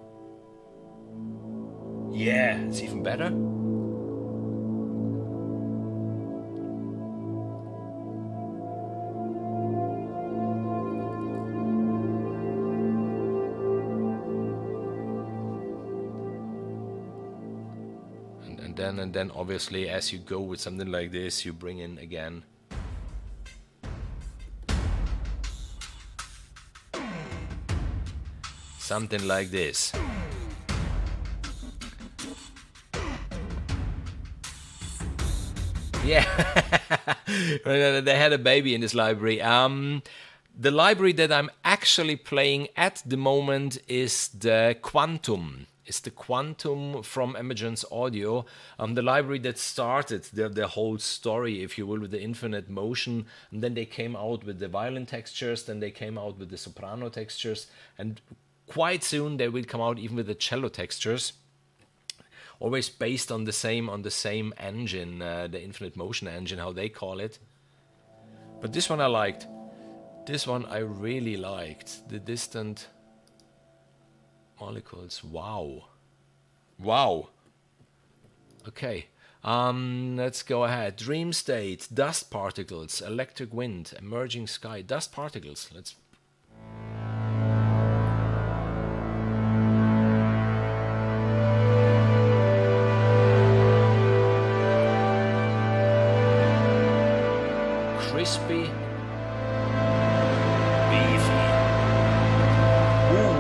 Yeah, it's even better. And then obviously as you go with something like this, you bring in again. Something like this. Yeah, they had a baby in this library. The library that I'm actually playing at the moment is the Quantum. It's the Quantum from Emergence Audio, the library that started the whole story, if you will, with the infinite motion. And then they came out with the Violin Textures, then they came out with the Soprano Textures, and quite soon they will come out even with the Cello Textures. Always based on the same engine, the infinite motion engine, how they call it. But this one I liked. This one I really liked. The distant molecules. Wow. Wow. Okay. Let's go ahead. Dream state, dust particles, electric wind, emerging sky, dust particles. Let's. Crispy, beefy. Ooh.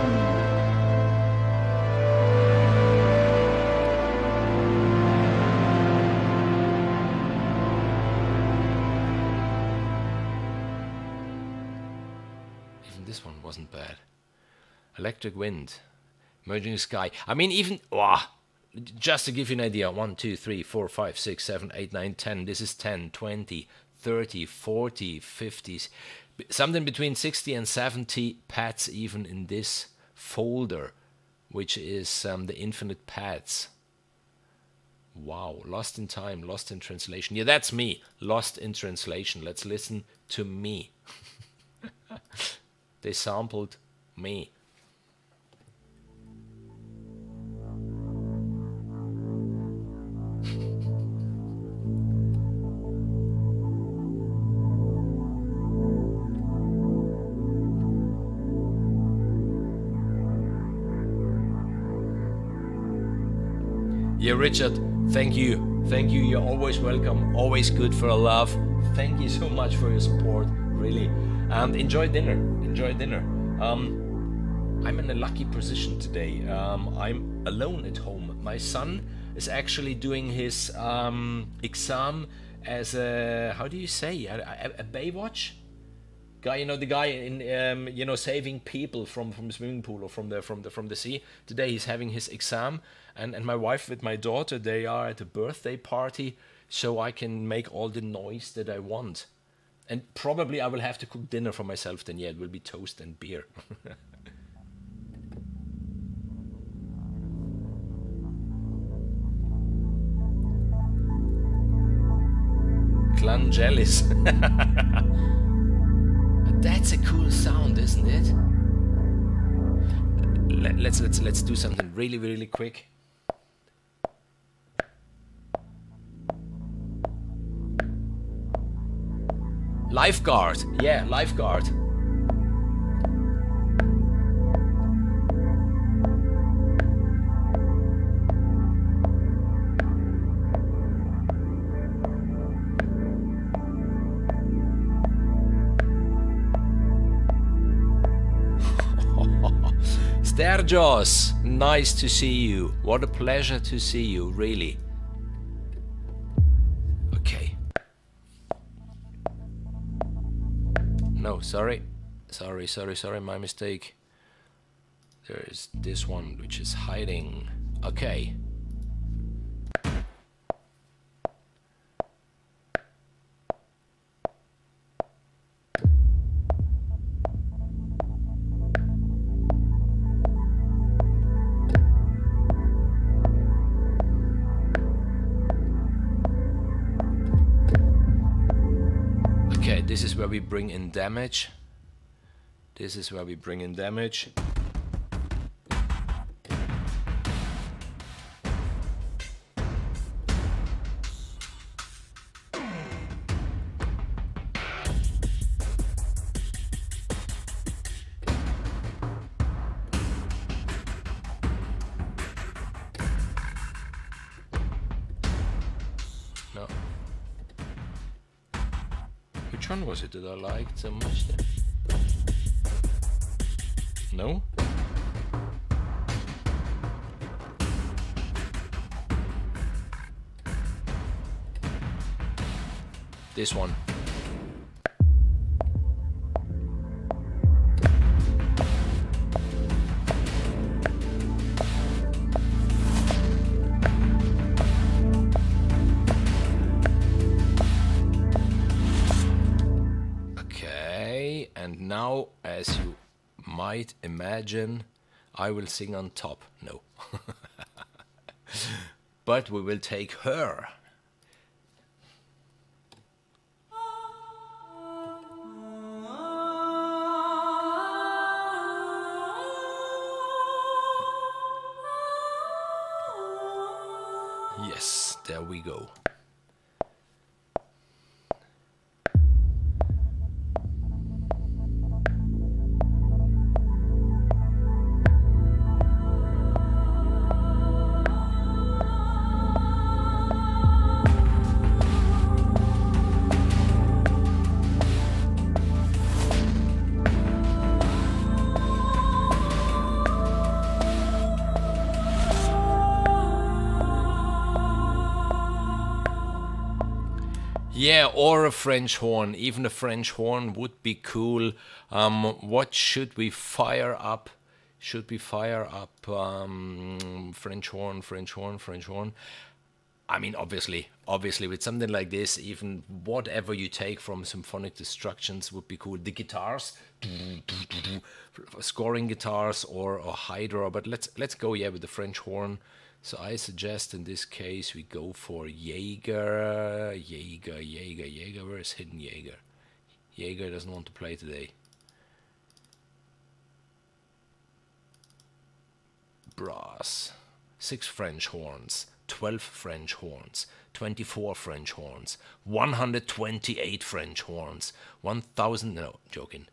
Even this one wasn't bad. Electric wind, emerging sky. I mean, even just to give you an idea, 1, 2, 3, 4, 5, 6, 7, 8, 9, 10. This is 10, 20. 30, 40, 50s, something between 60 and 70 pads even in this folder, which is the infinite pads. Wow, lost in time, lost in translation. Yeah, that's me, lost in translation. Let's listen to me. They sampled me. Yeah, Richard, thank you. Thank you. You're always welcome. Always good for a laugh. Thank you so much for your support, really. And enjoy dinner. Enjoy dinner. I'm in a lucky position today. I'm alone at home. My son is actually doing his exam as a, how do you say, a Baywatch guy. You know, the guy in saving people from the swimming pool or from the sea. Today he's having his exam. And my wife with my daughter, they are at a birthday party, so I can make all the noise that I want. And probably I will have to cook dinner for myself then. Yeah, it will be toast and beer. Clangelis. That's a cool sound, isn't it? Let's do something really quick. Lifeguard, yeah, lifeguard. Joss, nice to see you. What a pleasure to see you, really. Okay. No, sorry, my mistake. There is this one which is hiding. Okay. This is where we bring in damage. This is where we bring in damage. No. Which one was it that I liked so much then? No? This one. And now, as you might imagine, I will sing on top. No. But we will take her. Yes, there we go. Yeah, or a French horn. Even a French horn would be cool. What should we fire up? Should we fire up French horn, French horn, French horn? I mean, obviously, with something like this, even whatever you take from Symphonic Destructions would be cool. The guitars, scoring guitars or Hydra, but let's go with the French horn. So I suggest in this case we go for Jaeger. Where is hidden Jaeger? Jaeger doesn't want to play today. Brass. 6 French horns, 12 French horns, 24 French horns, 128 French horns, 1000. No, joking.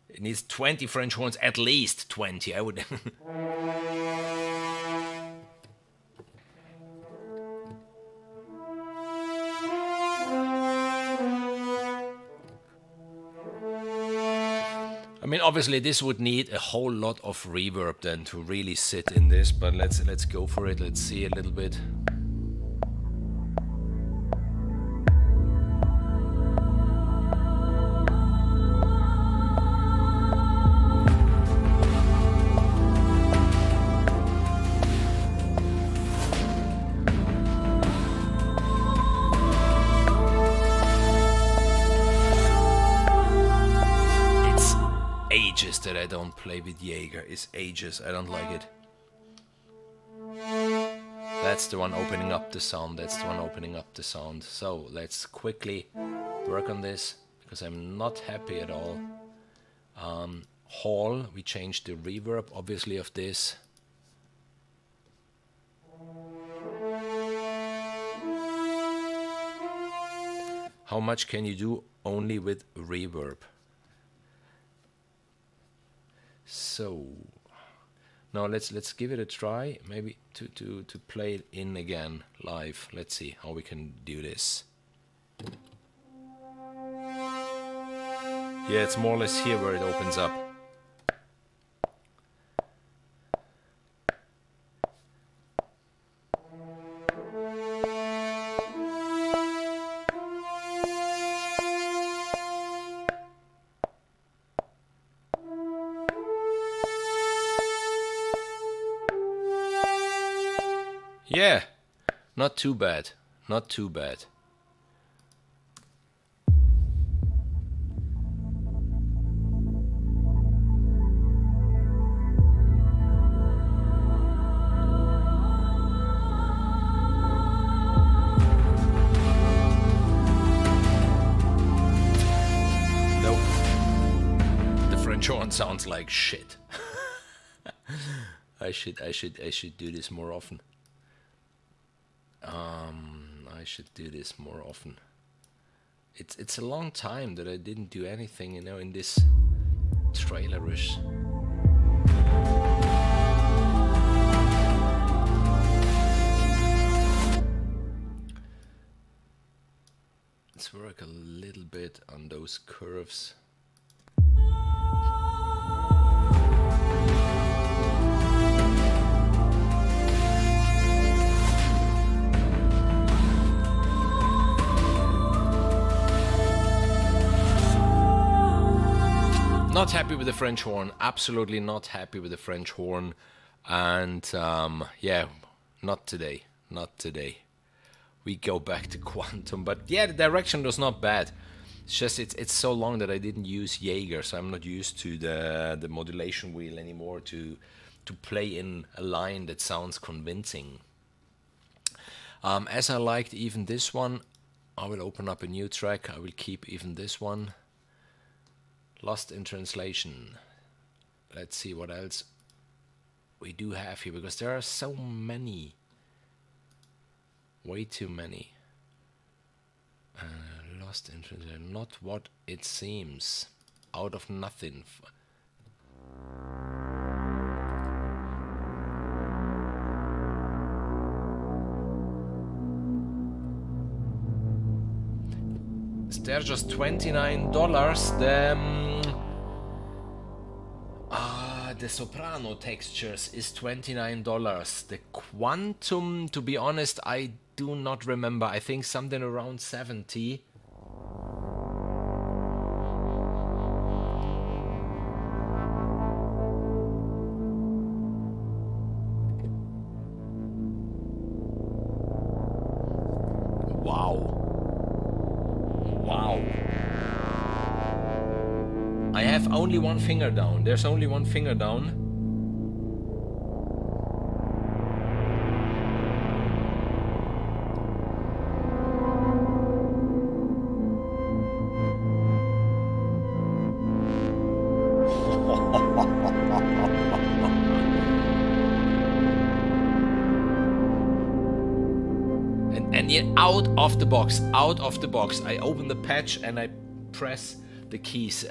It needs 20 French horns, at least 20. I would. I mean, obviously, this would need a whole lot of reverb then to really sit in this. But let's go for it. Let's see a little bit. That I don't play with Jaeger. It's ages. I don't like it. That's the one opening up the sound. So let's quickly work on this because I'm not happy at all. Hall, we changed the reverb obviously of this. How much can you do only with reverb? So now let's give it a try, maybe to play it in again live. Let's see how we can do this. Yeah, it's more or less here where it opens up. Yeah, not too bad, not too bad. Nope. The French horn sounds like shit. I should do this more often. I should do this more often. It's a long time that I didn't do anything, you know, in this trailerish. Let's work a little bit on those curves. Not happy with the French horn, absolutely not happy with the French horn, and yeah, not today, not today. We go back to quantum, but yeah, the direction was not bad. It's just it's so long that I didn't use Jaeger, so I'm not used to the modulation wheel anymore to play in a line that sounds convincing. As I liked even this one, I will open up a new track. I will keep even this one. Lost in Translation. Let's see what else we do have here, because there are so many. Way too many. Lost in Translation. Not what it seems. Out of Nothing. They're just $29. The Soprano Textures is $29. The Quantum, to be honest, I do not remember. I think something around 70. I have only one finger down. There's only one finger down. and yet out of the box. I open the patch and I press the keys.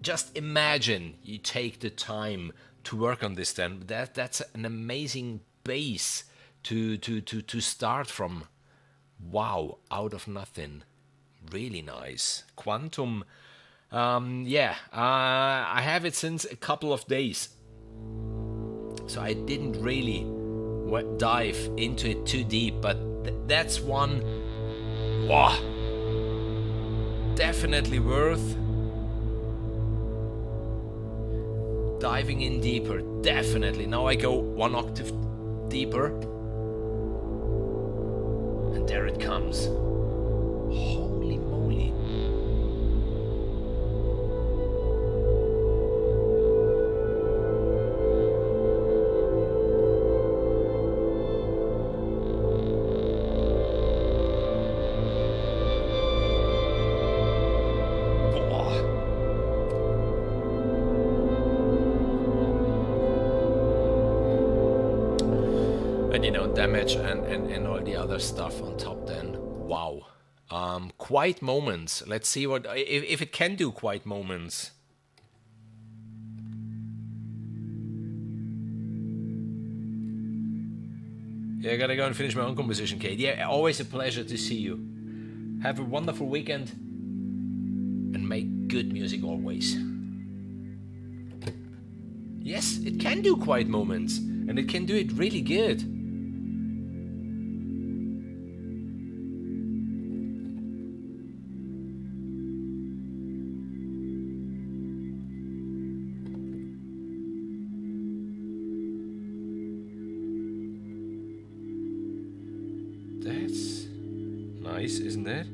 Just imagine you take the time to work on this. Then that's an amazing base to start from. Wow, out of nothing, really nice. Quantum, I have it since a couple of days, so I didn't really dive into it too deep, but that's one, wow, definitely worth diving in deeper. Definitely. Now I go one octave deeper, and there it comes. Holy moly. Damage and all the other stuff on top then. Wow. Quiet moments. Let's see what if it can do quiet moments. Yeah, I gotta go and finish my own composition, Kate. Yeah, always a pleasure to see you. Have a wonderful weekend and make good music always. Yes, it can do quiet moments, and it can do it really good. That's nice, isn't it?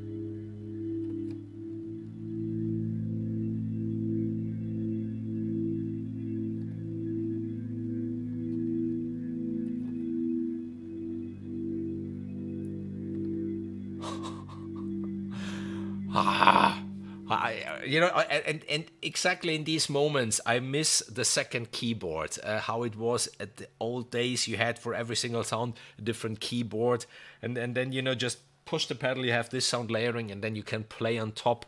And exactly in these moments, I miss the second keyboard. How it was at the old days. You had for every single sound a different keyboard, and then just push the pedal. You have this sound layering, and then you can play on top.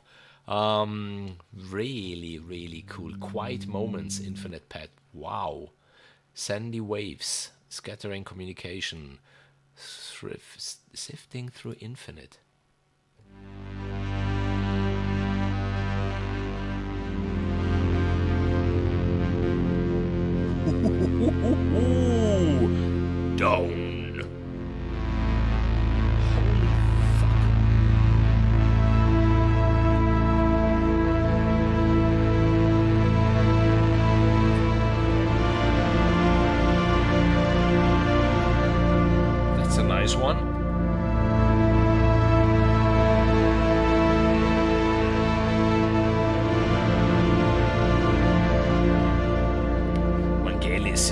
Really, really cool. Quiet moments. Infinite pad. Wow. Sandy waves. Scattering communication. Sifting through infinite. Down. Holy fuck. That's a nice one.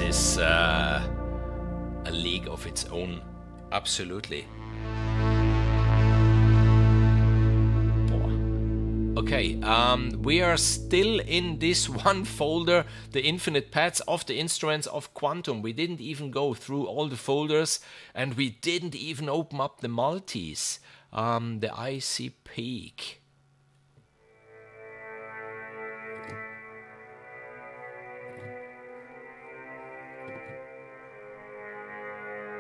Is a league of its own, absolutely. Okay, we are still in this one folder, the infinite pads of the instruments of Quantum. We didn't even go through all the folders, and we didn't even open up the multis, the IC Peak.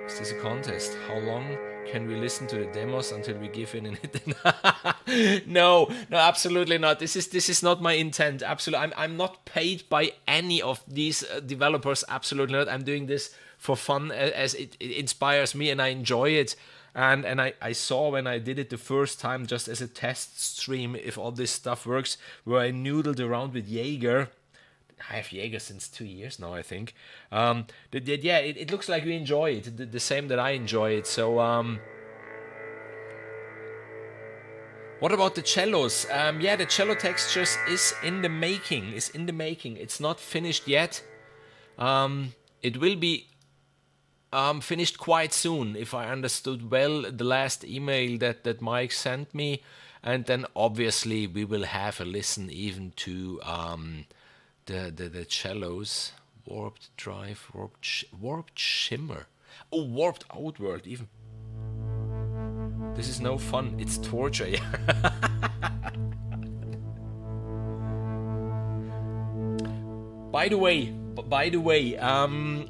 Is this a contest? How long can we listen to the demos until we give in it? No, absolutely not. This is not my intent. Absolutely, I'm not paid by any of these developers. Absolutely not. I'm doing this for fun, as it inspires me and I enjoy it. And I saw when I did it the first time, just as a test stream, if all this stuff works, where I noodled around with Jaeger. I have Jaeger since 2 years now, I think. It looks like we enjoy it, the same that I enjoy it. So, what about the cellos? The cello textures is in the making. It's not finished yet. It will be finished quite soon, if I understood well the last email that Mike sent me. And then obviously we will have a listen even to the cellos. Warped drive, warped shimmer. Oh, warped outward even. This is no fun, it's torture. By the way,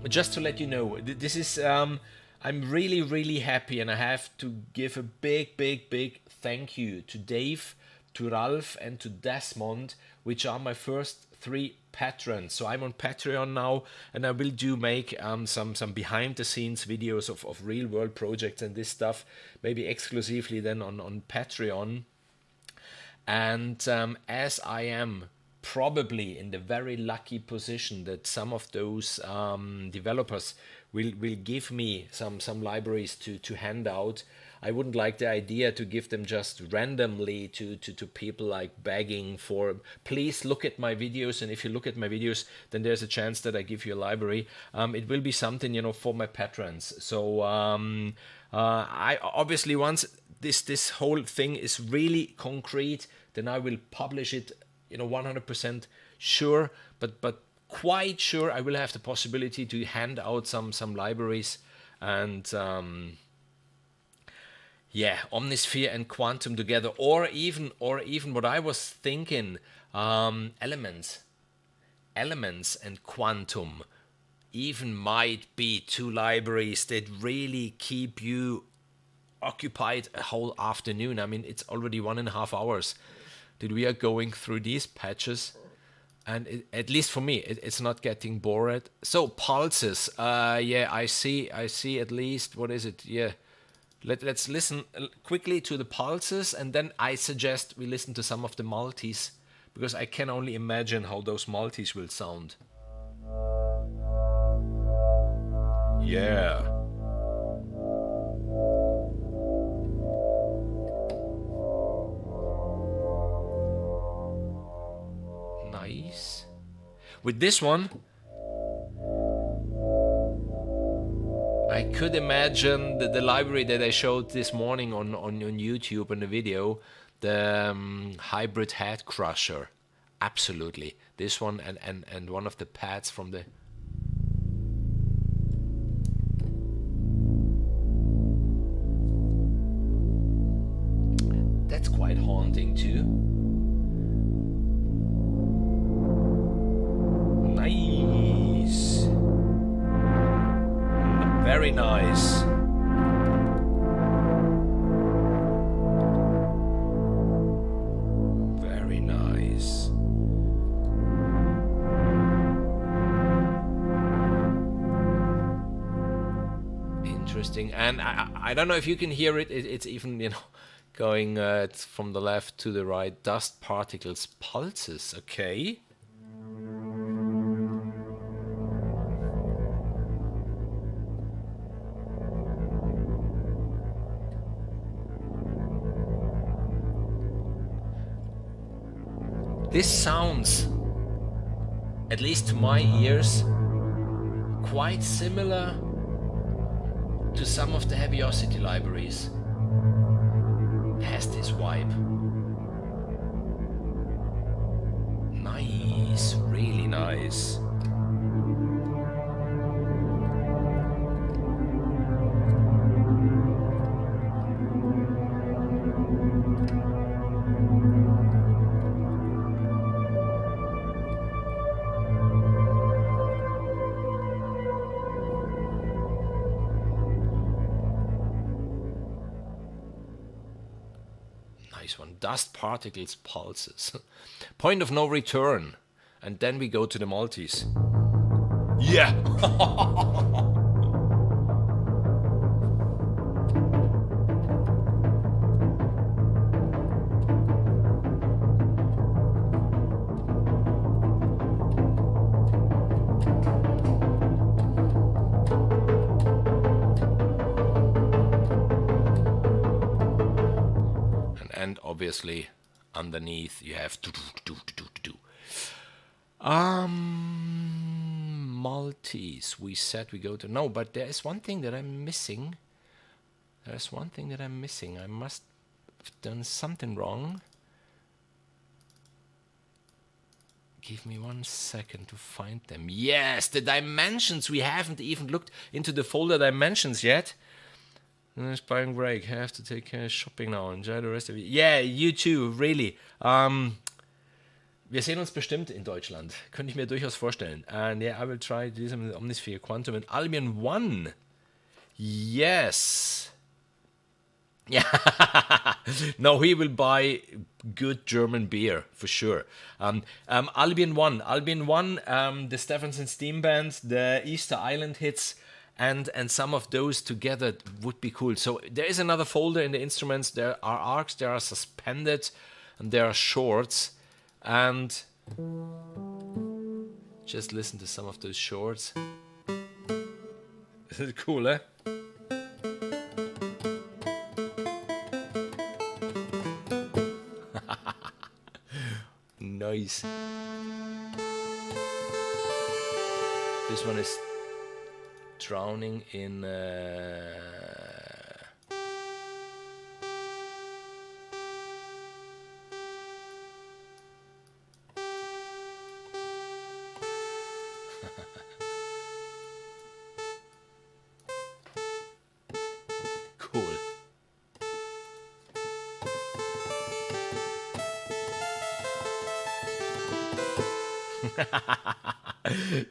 just to let you know, this is I'm really happy, and I have to give a big thank you to Dave, to Ralph, and to Desmond, which are my first 3 patrons. So I'm on Patreon now, and I will make some behind the scenes videos of real world projects and this stuff, maybe exclusively then on Patreon. And as I am probably in the very lucky position that some of those developers will give me some libraries to hand out, I wouldn't like the idea to give them just randomly to people, like begging for, please look at my videos, and if you look at my videos, then there's a chance that I give you a library. It will be something, for my patrons. So I obviously, once this whole thing is really concrete, then I will publish it, 100% sure, but quite sure I will have the possibility to hand out some libraries. And Omnisphere and Quantum together, or even what I was thinking, Elements and Quantum, even might be 2 libraries that really keep you occupied a whole afternoon. I mean, it's already 1.5 hours that we are going through these patches. And at least for me, it's not getting bored. So pulses, yeah, I see at least, what is it? Yeah, let's listen quickly to the pulses, and then I suggest we listen to some of the multis, because I can only imagine how those multis will sound. Yeah. Nice. With this one, I could imagine the library that I showed this morning on YouTube in the video, the hybrid head crusher. Absolutely. This one and one of the pads from the... That's quite haunting too. Nice. Very nice. Very nice. Interesting. And I don't know if you can hear it. It's even, you know, going from the left to the right. Dust particles, pulses. Okay. This sounds, at least to my ears, quite similar to some of the Heavyocity libraries. It has this vibe. Nice, really nice. One. Dust particles, pulses. Point of no return. And then we go to the multis. Yeah! Obviously, underneath you have multis. We said we go to no, but there is one thing that I'm missing. There's one thing that I'm missing. I must have done something wrong. Give me 1 second to find them. Yes, the dimensions. We haven't even looked into the folder dimensions yet. Buying break, have to take care of shopping now. Enjoy the rest of it. Yeah, you too, really. Wir sehen uns bestimmt in Deutschland. Könnte ich mir durchaus vorstellen. And yeah, I will try to do some Omnisphere Quantum and Albion 1. Yes. Yeah. No, he will buy good German beer for sure. Albion 1, the Stephenson Steam Band, the Easter Island hits. And some of those together would be cool. So there is another folder in the instruments. There are arcs, there are suspended, and there are shorts. And just listen to some of those shorts. This is cool, eh? Nice. This one is drowning in cool.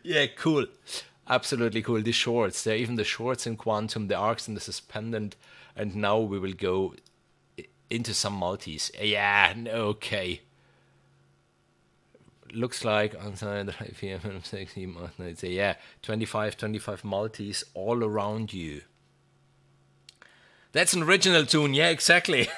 Yeah, cool. Absolutely cool. The shorts, there are even the shorts in Quantum, the arcs and the suspendant, and now we will go into some multis. Yeah, okay. Looks like on side 6, yeah, 25 multis all around you. That's an original tune, yeah, exactly.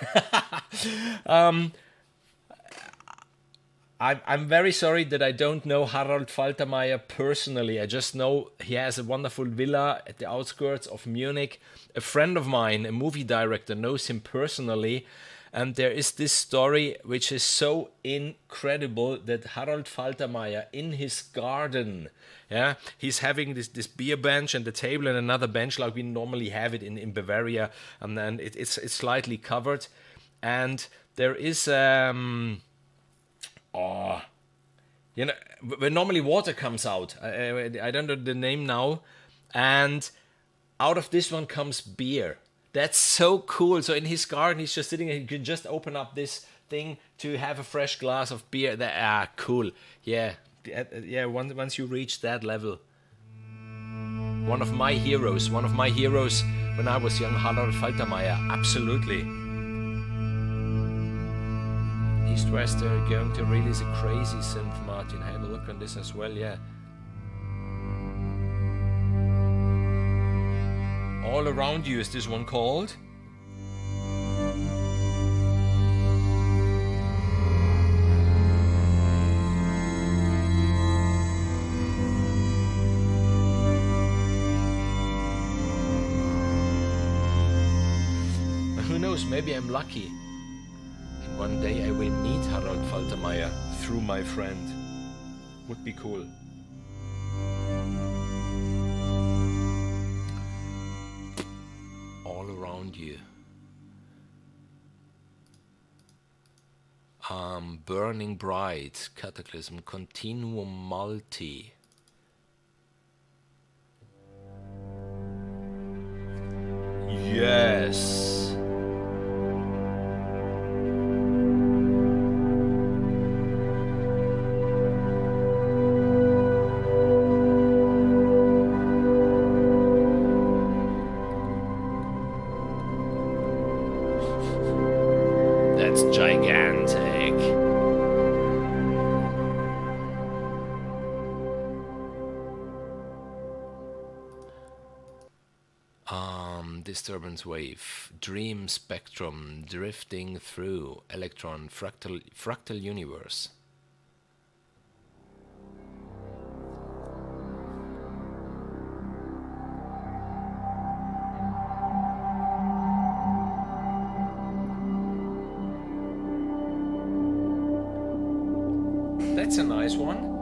I'm very sorry that I don't know Harald Faltermeyer personally. I just know he has a wonderful villa at the outskirts of Munich. A friend of mine, a movie director, knows him personally. And there is this story which is so incredible that Harald Faltermeyer in his garden, yeah, he's having this beer bench and the table and another bench like we normally have it in Bavaria, and then it's slightly covered. And there is you know, where normally water comes out. I don't know the name now. And out of this one comes beer. That's so cool. So in his garden, he's just sitting and he can just open up this thing to have a fresh glass of beer. Cool. Yeah. Once you reach that level. One of my heroes when I was young, Harald Faltermeyer. Absolutely. East West, they're going to release a crazy synth, Martin. Have a look on this as well, yeah. All Around You is this one called. Who knows, maybe I'm lucky. And one day I will meet Harald Faltermeyer through my friend. Would be cool. You. Burning Bright, Cataclysm, Continuum Multi. Yes. Disturbance wave, dream spectrum, drifting through, electron, fractal universe. That's a nice one.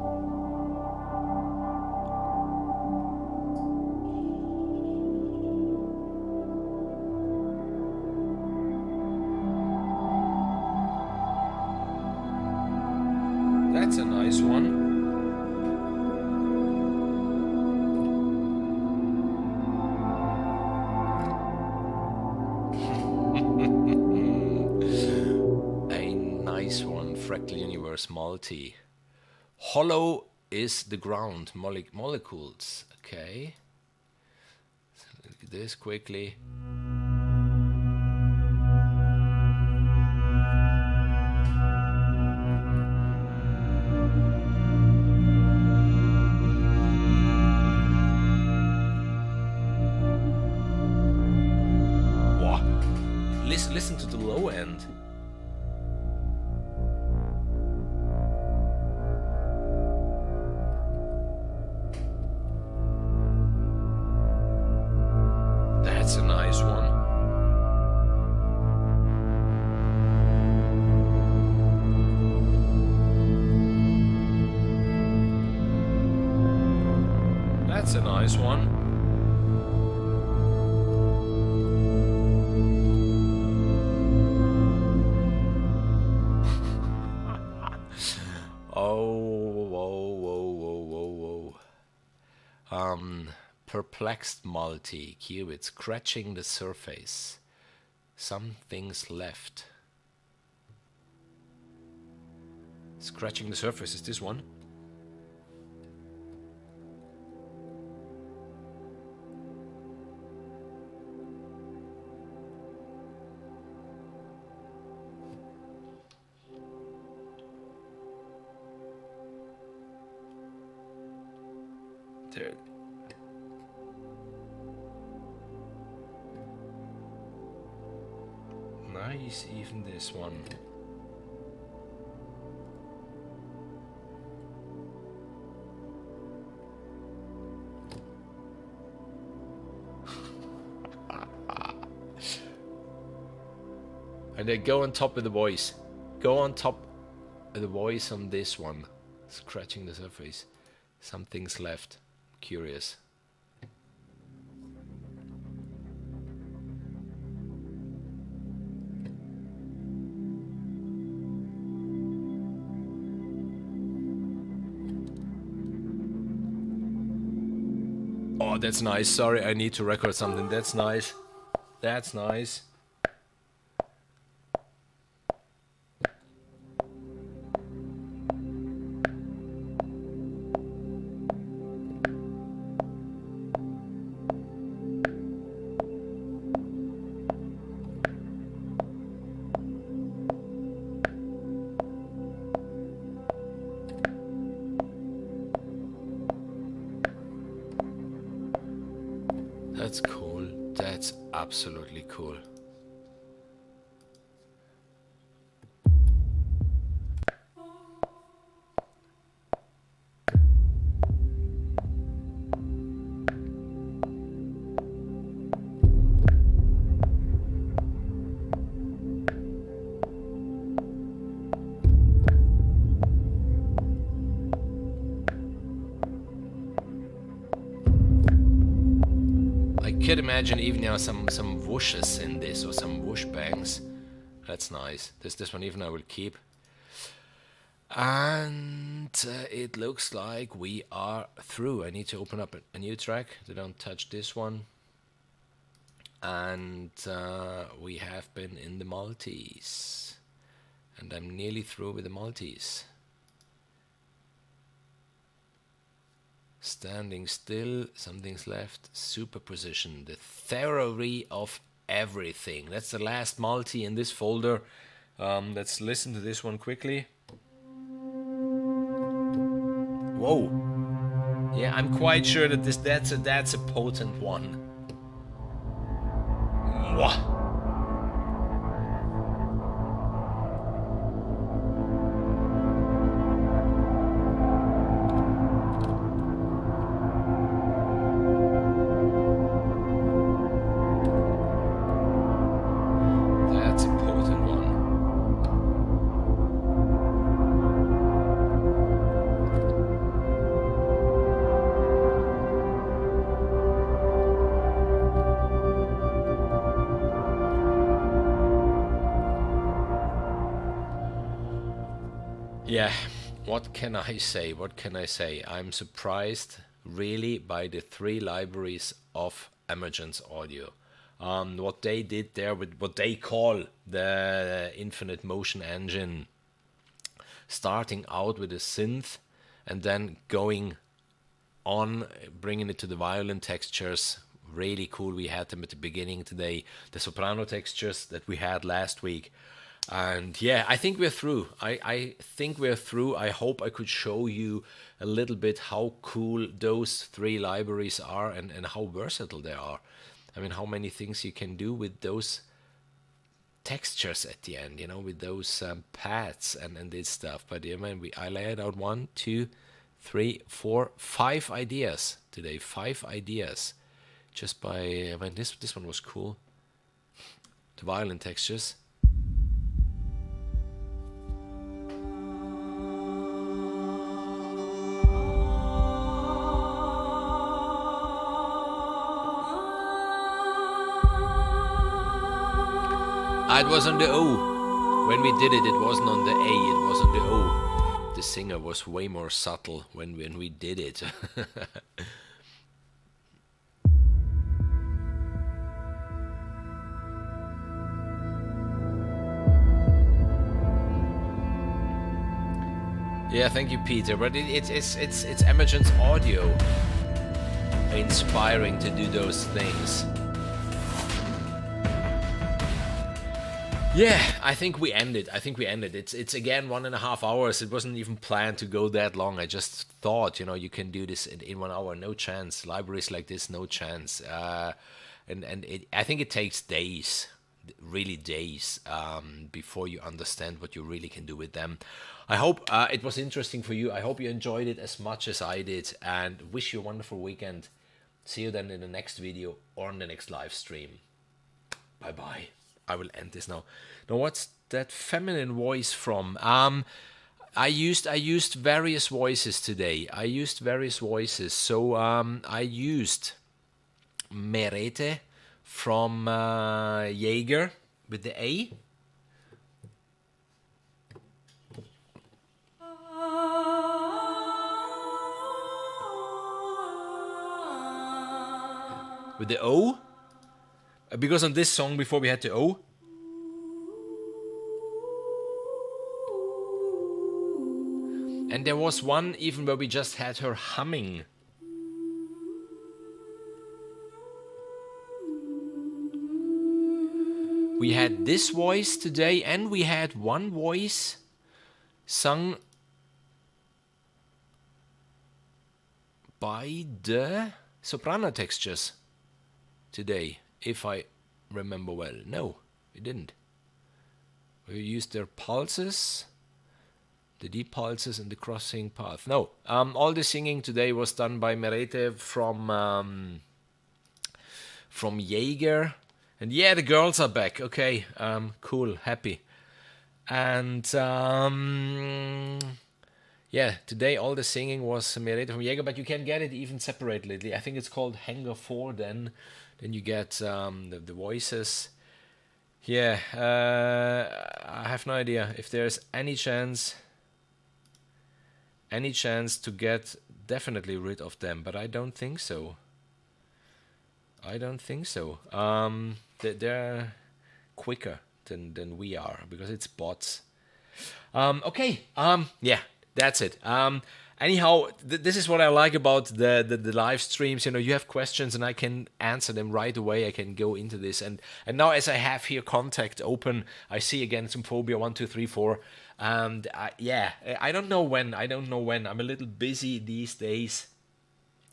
That's a nice one. A nice one, Fractal Universe Multi. Hollow is the ground, molecules. Okay. So look at this quickly. Listen to the low end. That's a nice one. That's a nice one. Perplexed multi, qubit, scratching the surface. Some things left. Scratching the surface is this one. There. Nice, even this one. And then go on top of the voice. Go on top of the voice on this one. Scratching the surface. Something's left. Curious. Oh, that's nice. Sorry, I need to record something. That's nice. That's nice. That's cool. That's absolutely cool. Could imagine even some whooshes in this, or some whoosh bangs. That's nice. This one even I will keep. And it looks like we are through. I need to open up a new track. They don't touch this one. And we have been in the multis, and I'm nearly through with the multis. Standing still, something's left. Superposition, the theory of everything. That's the last multi in this folder. Let's listen to this one quickly. Whoa! Yeah, I'm quite sure that that's a potent one. Mwah. Yeah, what can I say? What can I say? I'm surprised really by the 3 libraries of Emergence Audio. What they did there with what they call the infinite motion engine, starting out with a synth and then going on, bringing it to the violin textures. Really cool. We had them at the beginning today. The soprano textures that we had last week. And yeah, I think we're through. I think we're through. I hope I could show you a little bit how cool those 3 libraries are, and how versatile they are. I mean, how many things you can do with those textures at the end, you know, with those pads and this stuff. But yeah, man, I laid out 1, 2, 3, 4, 5 ideas today. 5 ideas. Just by, I mean, this one was cool. The violin textures. It was on the O. When we did it, it wasn't on the A, it was on the O. The singer was way more subtle when we did it. Yeah, thank you, Peter. But it's Emergence Audio inspiring to do those things. Yeah, I think we ended. It's again 1.5 hours. It wasn't even planned to go that long. I just thought, you can do this in 1 hour. No chance. Libraries like this, no chance. I think it takes days, really days, before you understand what you really can do with them. I hope it was interesting for you. I hope you enjoyed it as much as I did, and wish you a wonderful weekend. See you then in the next video or on the next live stream. Bye bye. I will end this now. Now, what's that feminine voice from? I used various voices today. So I used Merete from Jaeger with the A. With the O. Because on this song before we had the O. And there was one even where we just had her humming. We had this voice today, and we had one voice sung by the Soprano Textures today. If I remember well. No, we didn't. We used their pulses, the deep pulses and the crossing path. No, all the singing today was done by Merete from Jaeger. And yeah, the girls are back. Okay, cool, happy. And yeah, today all the singing was Merete from Jaeger, but you can get it even separately. I think it's called Hangar 4 then. Then you get the voices. Yeah, I have no idea if there's any chance to get definitely rid of them, but I don't think so. They're quicker than we are because it's bots. Okay, yeah, that's it. Anyhow, this is what I like about the live streams. You have questions and I can answer them right away. I can go into this. And now as I have here contact open, I see again Symphobia 1, 2, 3, 4. And yeah, I don't know when. I'm a little busy these days.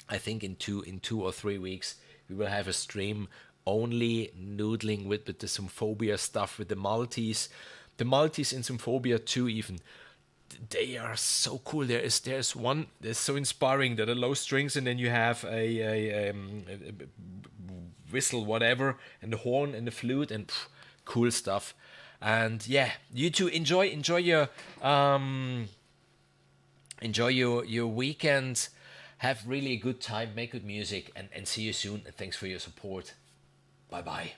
I think in two or 3 weeks, we will have a stream only noodling with the Symphobia stuff, with the multis. The multis in Symphobia 2 even. They are so cool. There's one that's so inspiring that are low strings, and then you have a whistle, whatever, and the horn and the flute, and cool stuff. And yeah, you too enjoy your weekend. Have really a good time, make good music, and see you soon. And thanks for your support. Bye bye.